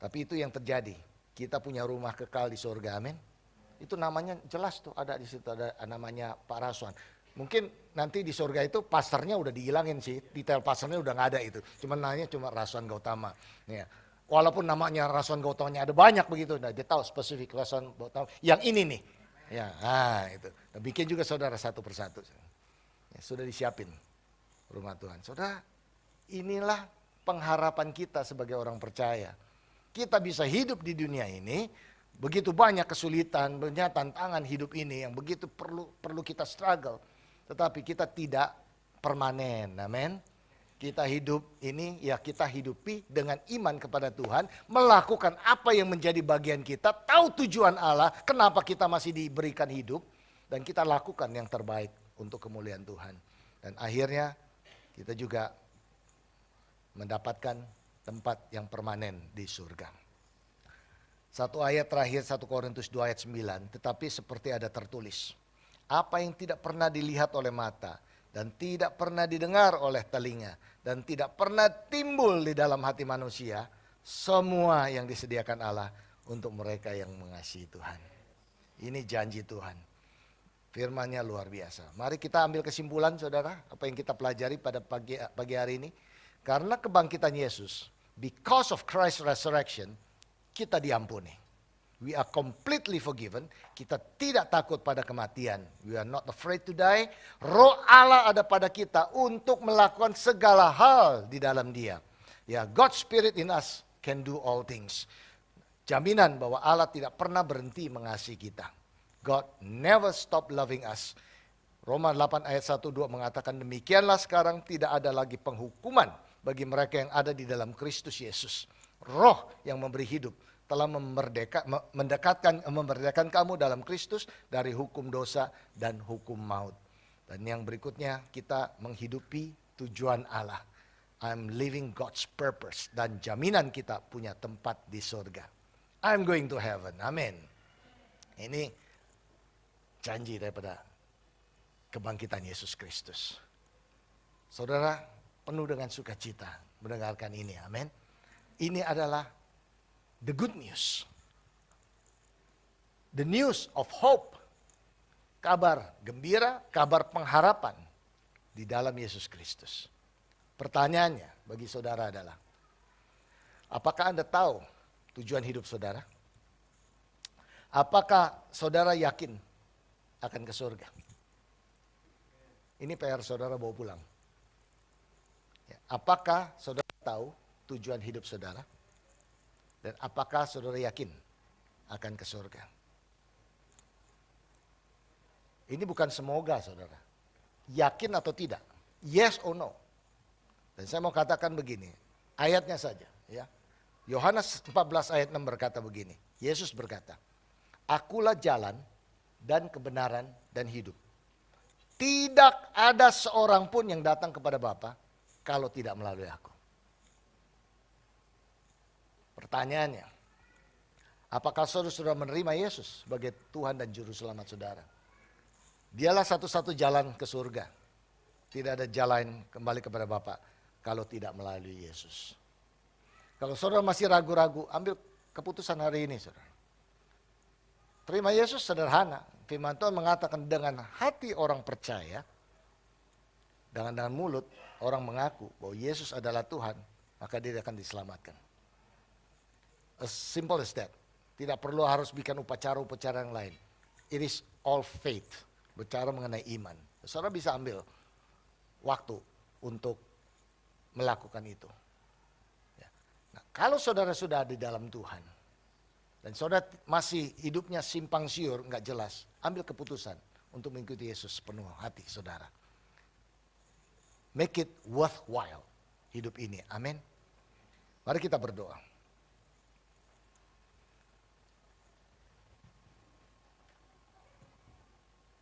Tapi itu yang terjadi. Kita punya rumah kekal di surga, amin. Itu namanya jelas tuh, ada di situ, ada namanya Pak Raswan. Mungkin nanti di surga itu pasarnya udah dihilangin sih, detail pasarnya udah nggak ada itu. Cuma namanya cuma Raswan Gautama. Ya. Walaupun namanya Raswan Gautamanya ada banyak begitu, nah dia tahu spesifik Raswan Gautama. Yang ini nih, ya, itu. Nah, bikin juga saudara satu persatu. Ya, sudah disiapin rumah Tuhan. Saudara, inilah pengharapan kita sebagai orang percaya. Kita bisa hidup di dunia ini. Begitu banyak kesulitan, banyak tantangan hidup ini yang begitu perlu kita struggle. Tetapi kita tidak permanen, amin. Kita hidup ini, ya kita hidupi dengan iman kepada Tuhan. Melakukan apa yang menjadi bagian kita, tahu tujuan Allah, kenapa kita masih diberikan hidup. Dan kita lakukan yang terbaik untuk kemuliaan Tuhan. Dan akhirnya kita juga mendapatkan tempat yang permanen di surga. Satu ayat terakhir 1 Korintus 2 ayat 9. Tetapi seperti ada tertulis. Apa yang tidak pernah dilihat oleh mata. Dan tidak pernah didengar oleh telinga. Dan tidak pernah timbul di dalam hati manusia. Semua yang disediakan Allah untuk mereka yang mengasihi Tuhan. Ini janji Tuhan. Firman-Nya luar biasa. Mari kita ambil kesimpulan saudara. Apa yang kita pelajari pada pagi hari ini. Karena kebangkitan Yesus. Because of Christ's resurrection. Kita diampuni. We are completely forgiven. Kita tidak takut pada kematian. We are not afraid to die. Roh Allah ada pada kita untuk melakukan segala hal di dalam Dia. Ya, God's Spirit in us can do all things. Jaminan bahwa Allah tidak pernah berhenti mengasihi kita. God never stop loving us. Roma 8 ayat 1-2 mengatakan demikianlah sekarang tidak ada lagi penghukuman bagi mereka yang ada di dalam Kristus Yesus. Roh yang memberi hidup telah memerdekakan kamu dalam Kristus dari hukum dosa dan hukum maut. Dan yang berikutnya kita menghidupi tujuan Allah. I'm living God's purpose. Dan jaminan kita punya tempat di surga. I'm going to heaven. Amin. Ini janji daripada kebangkitan Yesus Kristus. Saudara, penuh dengan sukacita mendengarkan ini. Amin. Ini adalah the good news. The news of hope. Kabar gembira, kabar pengharapan di dalam Yesus Kristus. Pertanyaannya bagi saudara adalah, apakah Anda tahu tujuan hidup saudara? Apakah saudara yakin akan ke surga? Ini PR saudara bawa pulang. Ya, apakah saudara tahu tujuan hidup saudara? Dan apakah saudara yakin akan ke surga? Ini bukan semoga saudara. Yakin atau tidak? Yes or no? Dan saya mau katakan begini. Ayatnya saja. Ya. Yohanes 14 ayat 6 berkata begini. Yesus berkata, Akulah jalan dan kebenaran dan hidup. Tidak ada seorang pun yang datang kepada Bapa kalau tidak melalui aku. Pertanyaannya, apakah saudara sudah menerima Yesus sebagai Tuhan dan Juru Selamat saudara? Dialah satu-satu jalan ke surga. Tidak ada jalan kembali kepada Bapa kalau tidak melalui Yesus. Kalau saudara masih ragu-ragu, ambil keputusan hari ini saudara. Terima Yesus sederhana. Firman Tuhan mengatakan dengan hati orang percaya, dengan mulut orang mengaku bahwa Yesus adalah Tuhan, maka dia akan diselamatkan. As simple as that. Tidak perlu harus bikin upacara-upacara yang lain. It is all faith. Bicara mengenai iman. Saudara bisa ambil waktu untuk melakukan itu. Ya. Nah, kalau saudara sudah di dalam Tuhan, dan saudara masih hidupnya simpang siur, nggak jelas, ambil keputusan untuk mengikuti Yesus sepenuh hati saudara. Make it worthwhile hidup ini. Amin. Mari kita berdoa.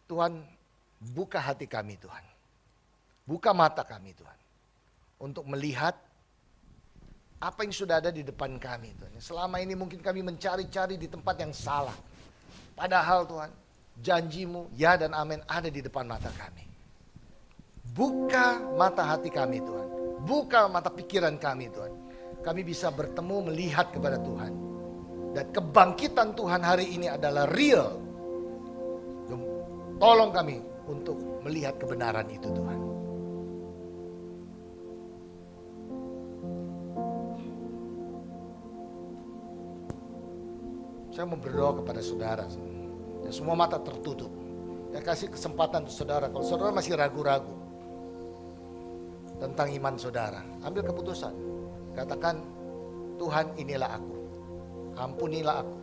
Tuhan, buka hati kami Tuhan. Buka mata kami Tuhan. untuk melihat apa yang sudah ada di depan kami, Tuhan. Selama ini mungkin kami mencari-cari di tempat yang salah. Padahal Tuhan, janji-Mu, ya dan amin ada di depan mata kami. Buka mata hati kami Tuhan. Buka mata pikiran kami Tuhan. Kami bisa bertemu melihat kepada Tuhan. Dan kebangkitan Tuhan hari ini adalah real. Tolong kami untuk melihat kebenaran itu Tuhan. Saya mau berdoa kepada saudara. Ya, semua mata tertutup. Ya, kasih kesempatan untuk saudara. Kalau saudara masih ragu-ragu tentang iman saudara, ambil keputusan. Katakan, Tuhan inilah aku. Ampunilah aku.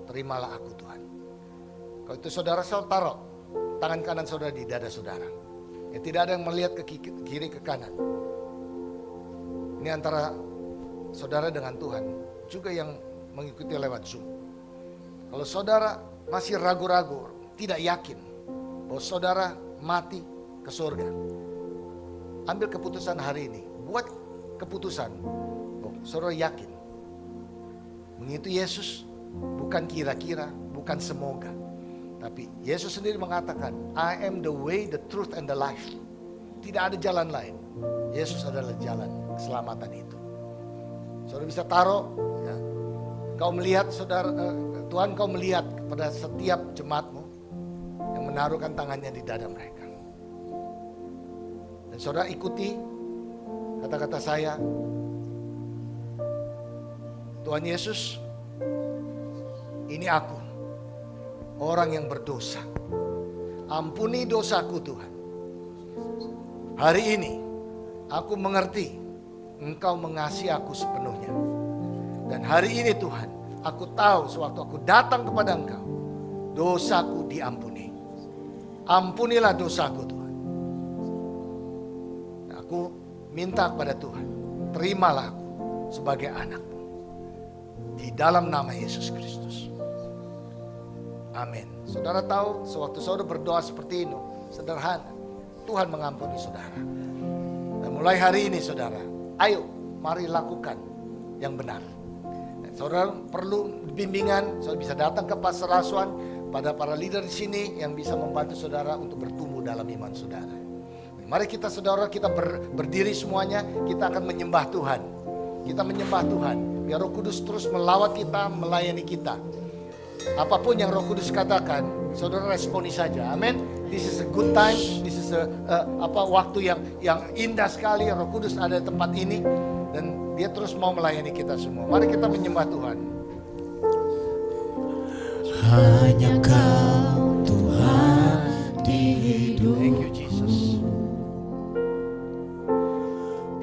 Terimalah aku Tuhan. Kalau itu saudara selalu taruh tangan kanan saudara di dada saudara. Ya, tidak ada yang melihat ke kiri ke kanan. Ini antara saudara dengan Tuhan. Juga yang mengikuti lewat Zoom. Kalau saudara masih ragu-ragu, tidak yakin bahwa saudara mati ke surga, ambil keputusan hari ini. Buat keputusan bahwa saudara yakin mengikuti Yesus, bukan kira-kira, bukan semoga. Tapi Yesus sendiri mengatakan, I am the way, the truth, and the life. Tidak ada jalan lain. Yesus adalah jalan keselamatan itu. Saudara bisa taruh, ya. Kau melihat saudara, Tuhan kau melihat kepada setiap jemaat-Mu yang menaruhkan tangannya di dada mereka. Dan saudara ikuti kata-kata saya. Tuhan Yesus, ini aku, orang yang berdosa. Ampuni dosaku Tuhan. Hari ini aku mengerti Engkau mengasihi aku sepenuhnya. Dan hari ini Tuhan, aku tahu sewaktu aku datang kepada Engkau, dosaku diampuni. Ampunilah dosaku Tuhan. Aku minta kepada Tuhan, terimalah aku sebagai anak-Mu. Di dalam nama Yesus Kristus. Amin. Saudara tahu, sewaktu saudara berdoa seperti ini, sederhana, Tuhan mengampuni saudara. Dan mulai hari ini saudara, ayo mari lakukan yang benar. Saudara perlu bimbingan, saudara bisa datang ke Pastor Aswan, pada para leader di sini yang bisa membantu saudara untuk bertumbuh dalam iman saudara. Mari kita saudara, kita berdiri semuanya, kita akan menyembah Tuhan. Kita menyembah Tuhan, biar Roh Kudus terus melawat kita, melayani kita. Apapun yang Roh Kudus katakan, saudara responi saja. Amin. This is a good time, this is waktu yang indah sekali. Roh Kudus ada di tempat ini. Dan Dia terus mau melayani kita semua. Mari kita menyembah Tuhan. Hanya Kau Tuhan di hidup. Thank you Jesus.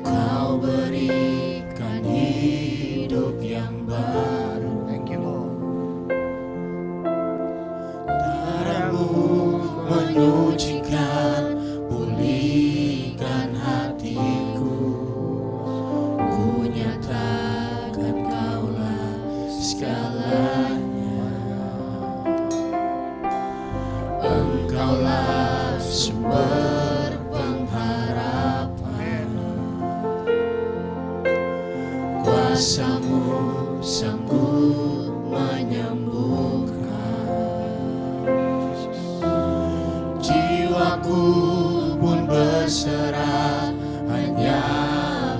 Kau berikan hidup yang baru. Thank you Lord. Darah-Mu menyucikan, pulihkan hatiku. Ku nyatakan Kaulah segalanya. Engkaulah sumber pengharapan. Kuasa-Mu sanggup menyembuhkan. Jiwaku pun berserah hanya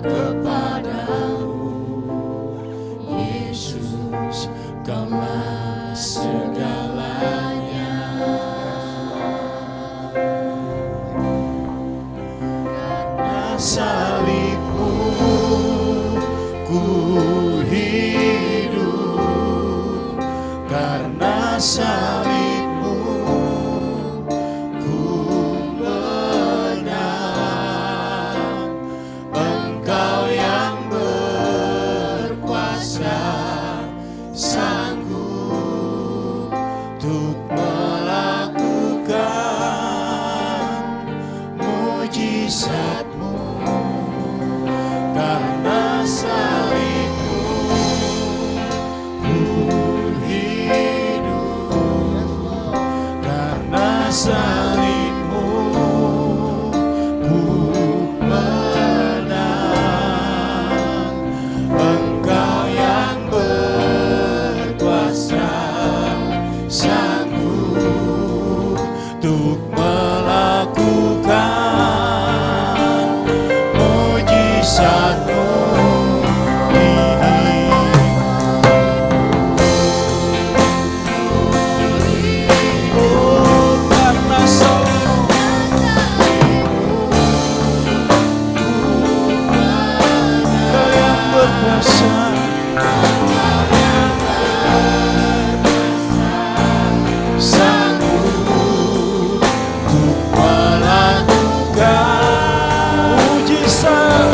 kepada-Mu. Yesus, Kaulah segalanya. Karena salib-Mu ku hidup. Karena salib-Mu ku menang. Engkau yang berkuasa, sanggup untuk melakukan mujizat-Mu. Karena salib-Mu ku hidup. Karena salib-Mu ku menang. berkuasa. Sanggup untuk melakukan mujizat.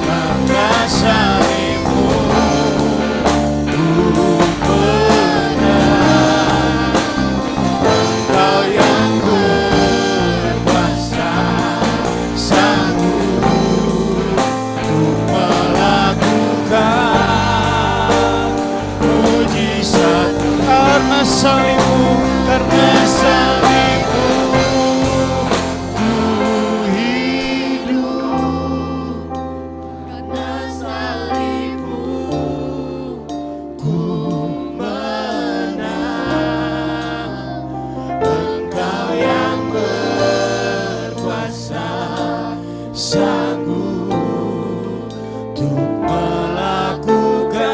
Karena salibmu ku menang. Engkau yang berkuasa, sanggup untuk melakukan mujizat. Karena salibmu, karena salibmu ku hidup. Karena salibmu ku menang. Engkau yang berkuasa, sanggup untuk melakukan.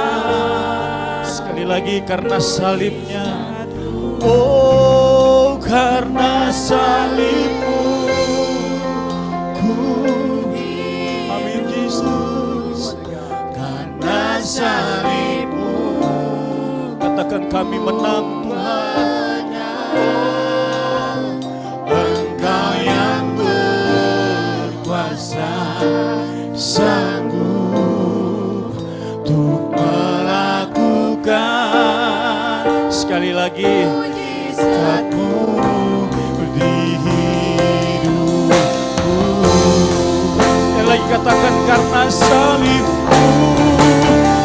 Sekali lagi, karena salibnya. Oh, karena salibmu ku hidup. Amin Yesus. Karena salibmu, katakan kami menang Tuhan. Engkau yang berkuasa, sanggup untuk melakukan. Sekali lagi, mujizatmu di hidupku. Sekali lagi katakan, karena salibmu,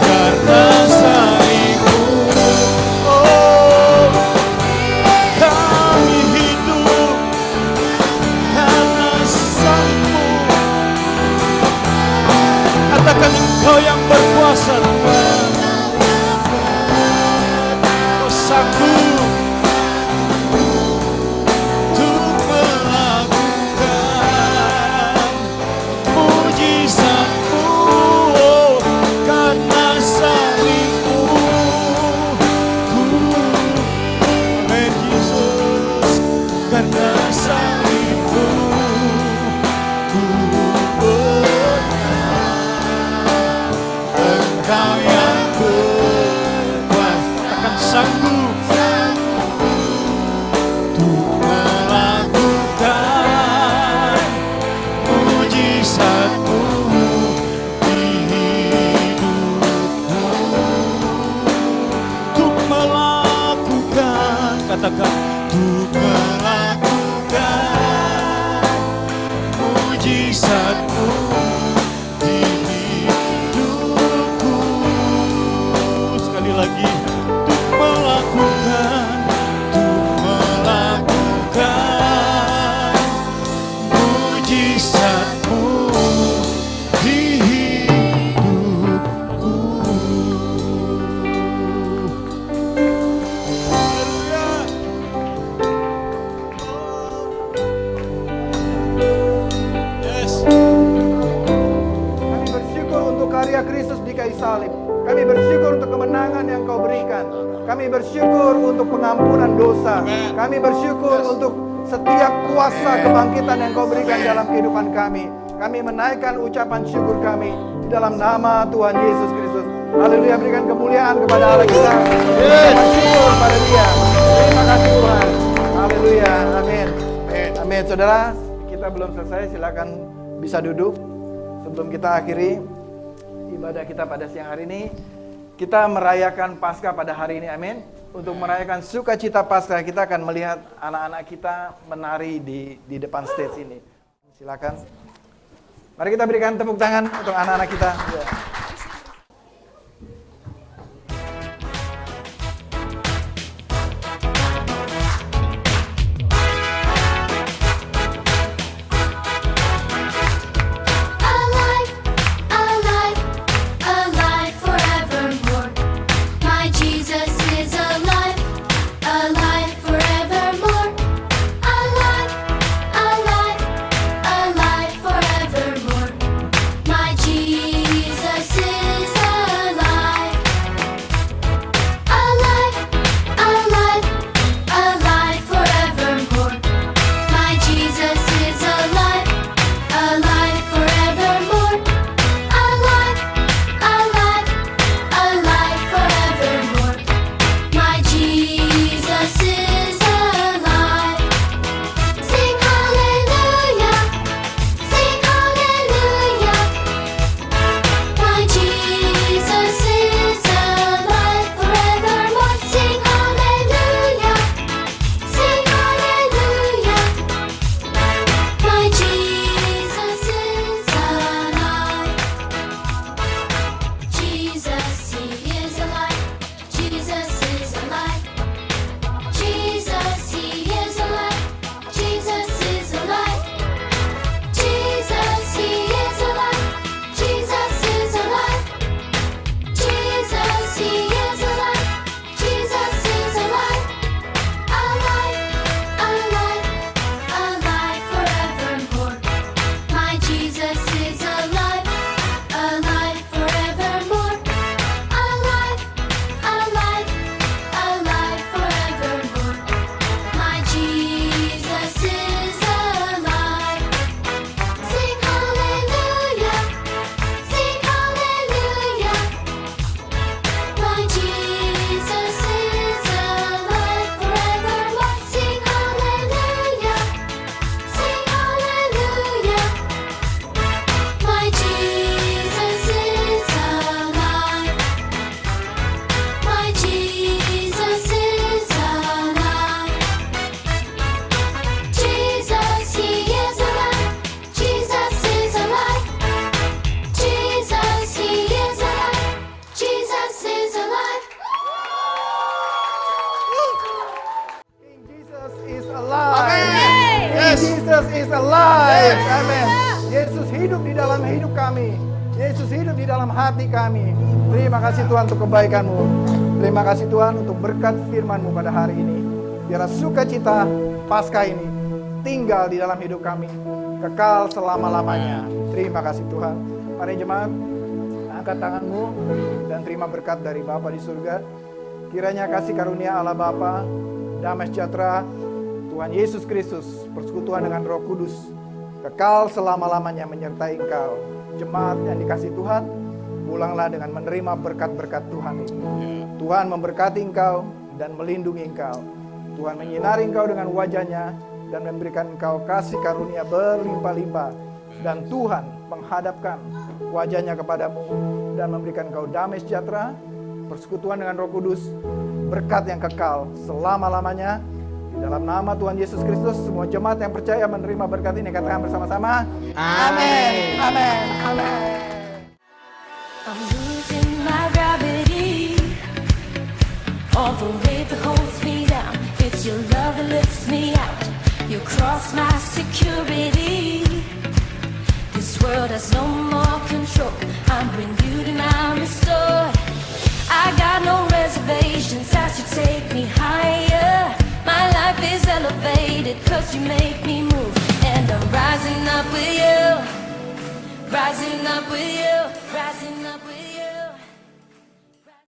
karena salibmu, oh, kami hidup. Karena salibmu, katakan Engkau yang berkuasa Tuhan. Kau sanggup untuk melakukan mujizat-Mu, oh, karena salibmu ku. Amin Yesus. Karena salibmu ku menang. Engkau yang berkuasa, akan sanggup untuk melakukan mujizat-Mu di hidupku. Untuk melakukan, katakan, untuk melakukan mujizat-Mu di hidupku. Sekali lagi, untuk melakukan mujizat-Mu di hidupku. Yes. Kami bersyukur untuk karya Kristus di kayu salib. Kami bersyukur untuk kemenangan yang Kau berikan. Kami bersyukur untuk pengampunan dosa. Kami bersyukur untuk setiap kuasa kebangkitan yang Kau berikan dalam kehidupan kami. Kami menaikkan ucapan syukur kami di dalam nama Tuhan Yesus Kristus. Haleluya, berikan kemuliaan kepada Allah kita. Berikan syukur pada Dia. Terima kasih Tuhan. Haleluya, amin. Amin. Saudara, kita belum selesai, silakan bisa duduk. Sebelum kita akhiri ibadah kita pada siang hari ini, kita merayakan Paskah pada hari ini, amin. Untuk merayakan sukacita Paskah, kita akan melihat anak-anak kita menari di depan stage ini. Silakan. Mari kita berikan tepuk tangan untuk anak-anak kita. Ya. Alive, alive, alive forevermore. My Jesus is alive, alive forevermore. Alive, alive, alive forevermore. My Jesus is alive. Amin. Yesus hidup di dalam hidup kami. Yesus hidup di dalam hati kami. Terima kasih Tuhan untuk kebaikan-Mu. Terima kasih Tuhan untuk berkat firman-Mu pada hari ini. Biarlah sukacita Paskah ini tinggal di dalam hidup kami, kekal selama-lamanya. Terima kasih Tuhan. Mari jemaat, angkat tanganmu dan terima berkat dari Bapa di surga. Kiranya kasih karunia Allah Bapa, damai sejahtera Tuhan Yesus Kristus, persekutuan dengan Roh Kudus, kekal selama-lamanya menyertai engkau. Jemaat yang dikasih Tuhan, pulanglah dengan menerima berkat-berkat Tuhan ini. Tuhan memberkati engkau dan melindungi engkau. Tuhan menyinari engkau dengan wajah-Nya dan memberikan engkau kasih karunia berlimpah-limpah. Dan Tuhan menghadapkan wajah-Nya kepadamu dan memberikan engkau damai sejahtera, persekutuan dengan Roh Kudus, berkat yang kekal selama-lamanya. Di dalam nama Tuhan Yesus Kristus, semua jemaat yang percaya menerima berkat ini, katakan bersama-sama. Amin. Amin. Amin. I'm losing my gravity. All the weight that holds me down. It's your love that lifts me out. You cross my security. This world has no more control. I'm renewed and I'm restored. I got no reservations as you take me higher. My life is elevated 'cause you make me move. And I'm rising up with you. Rising up with you.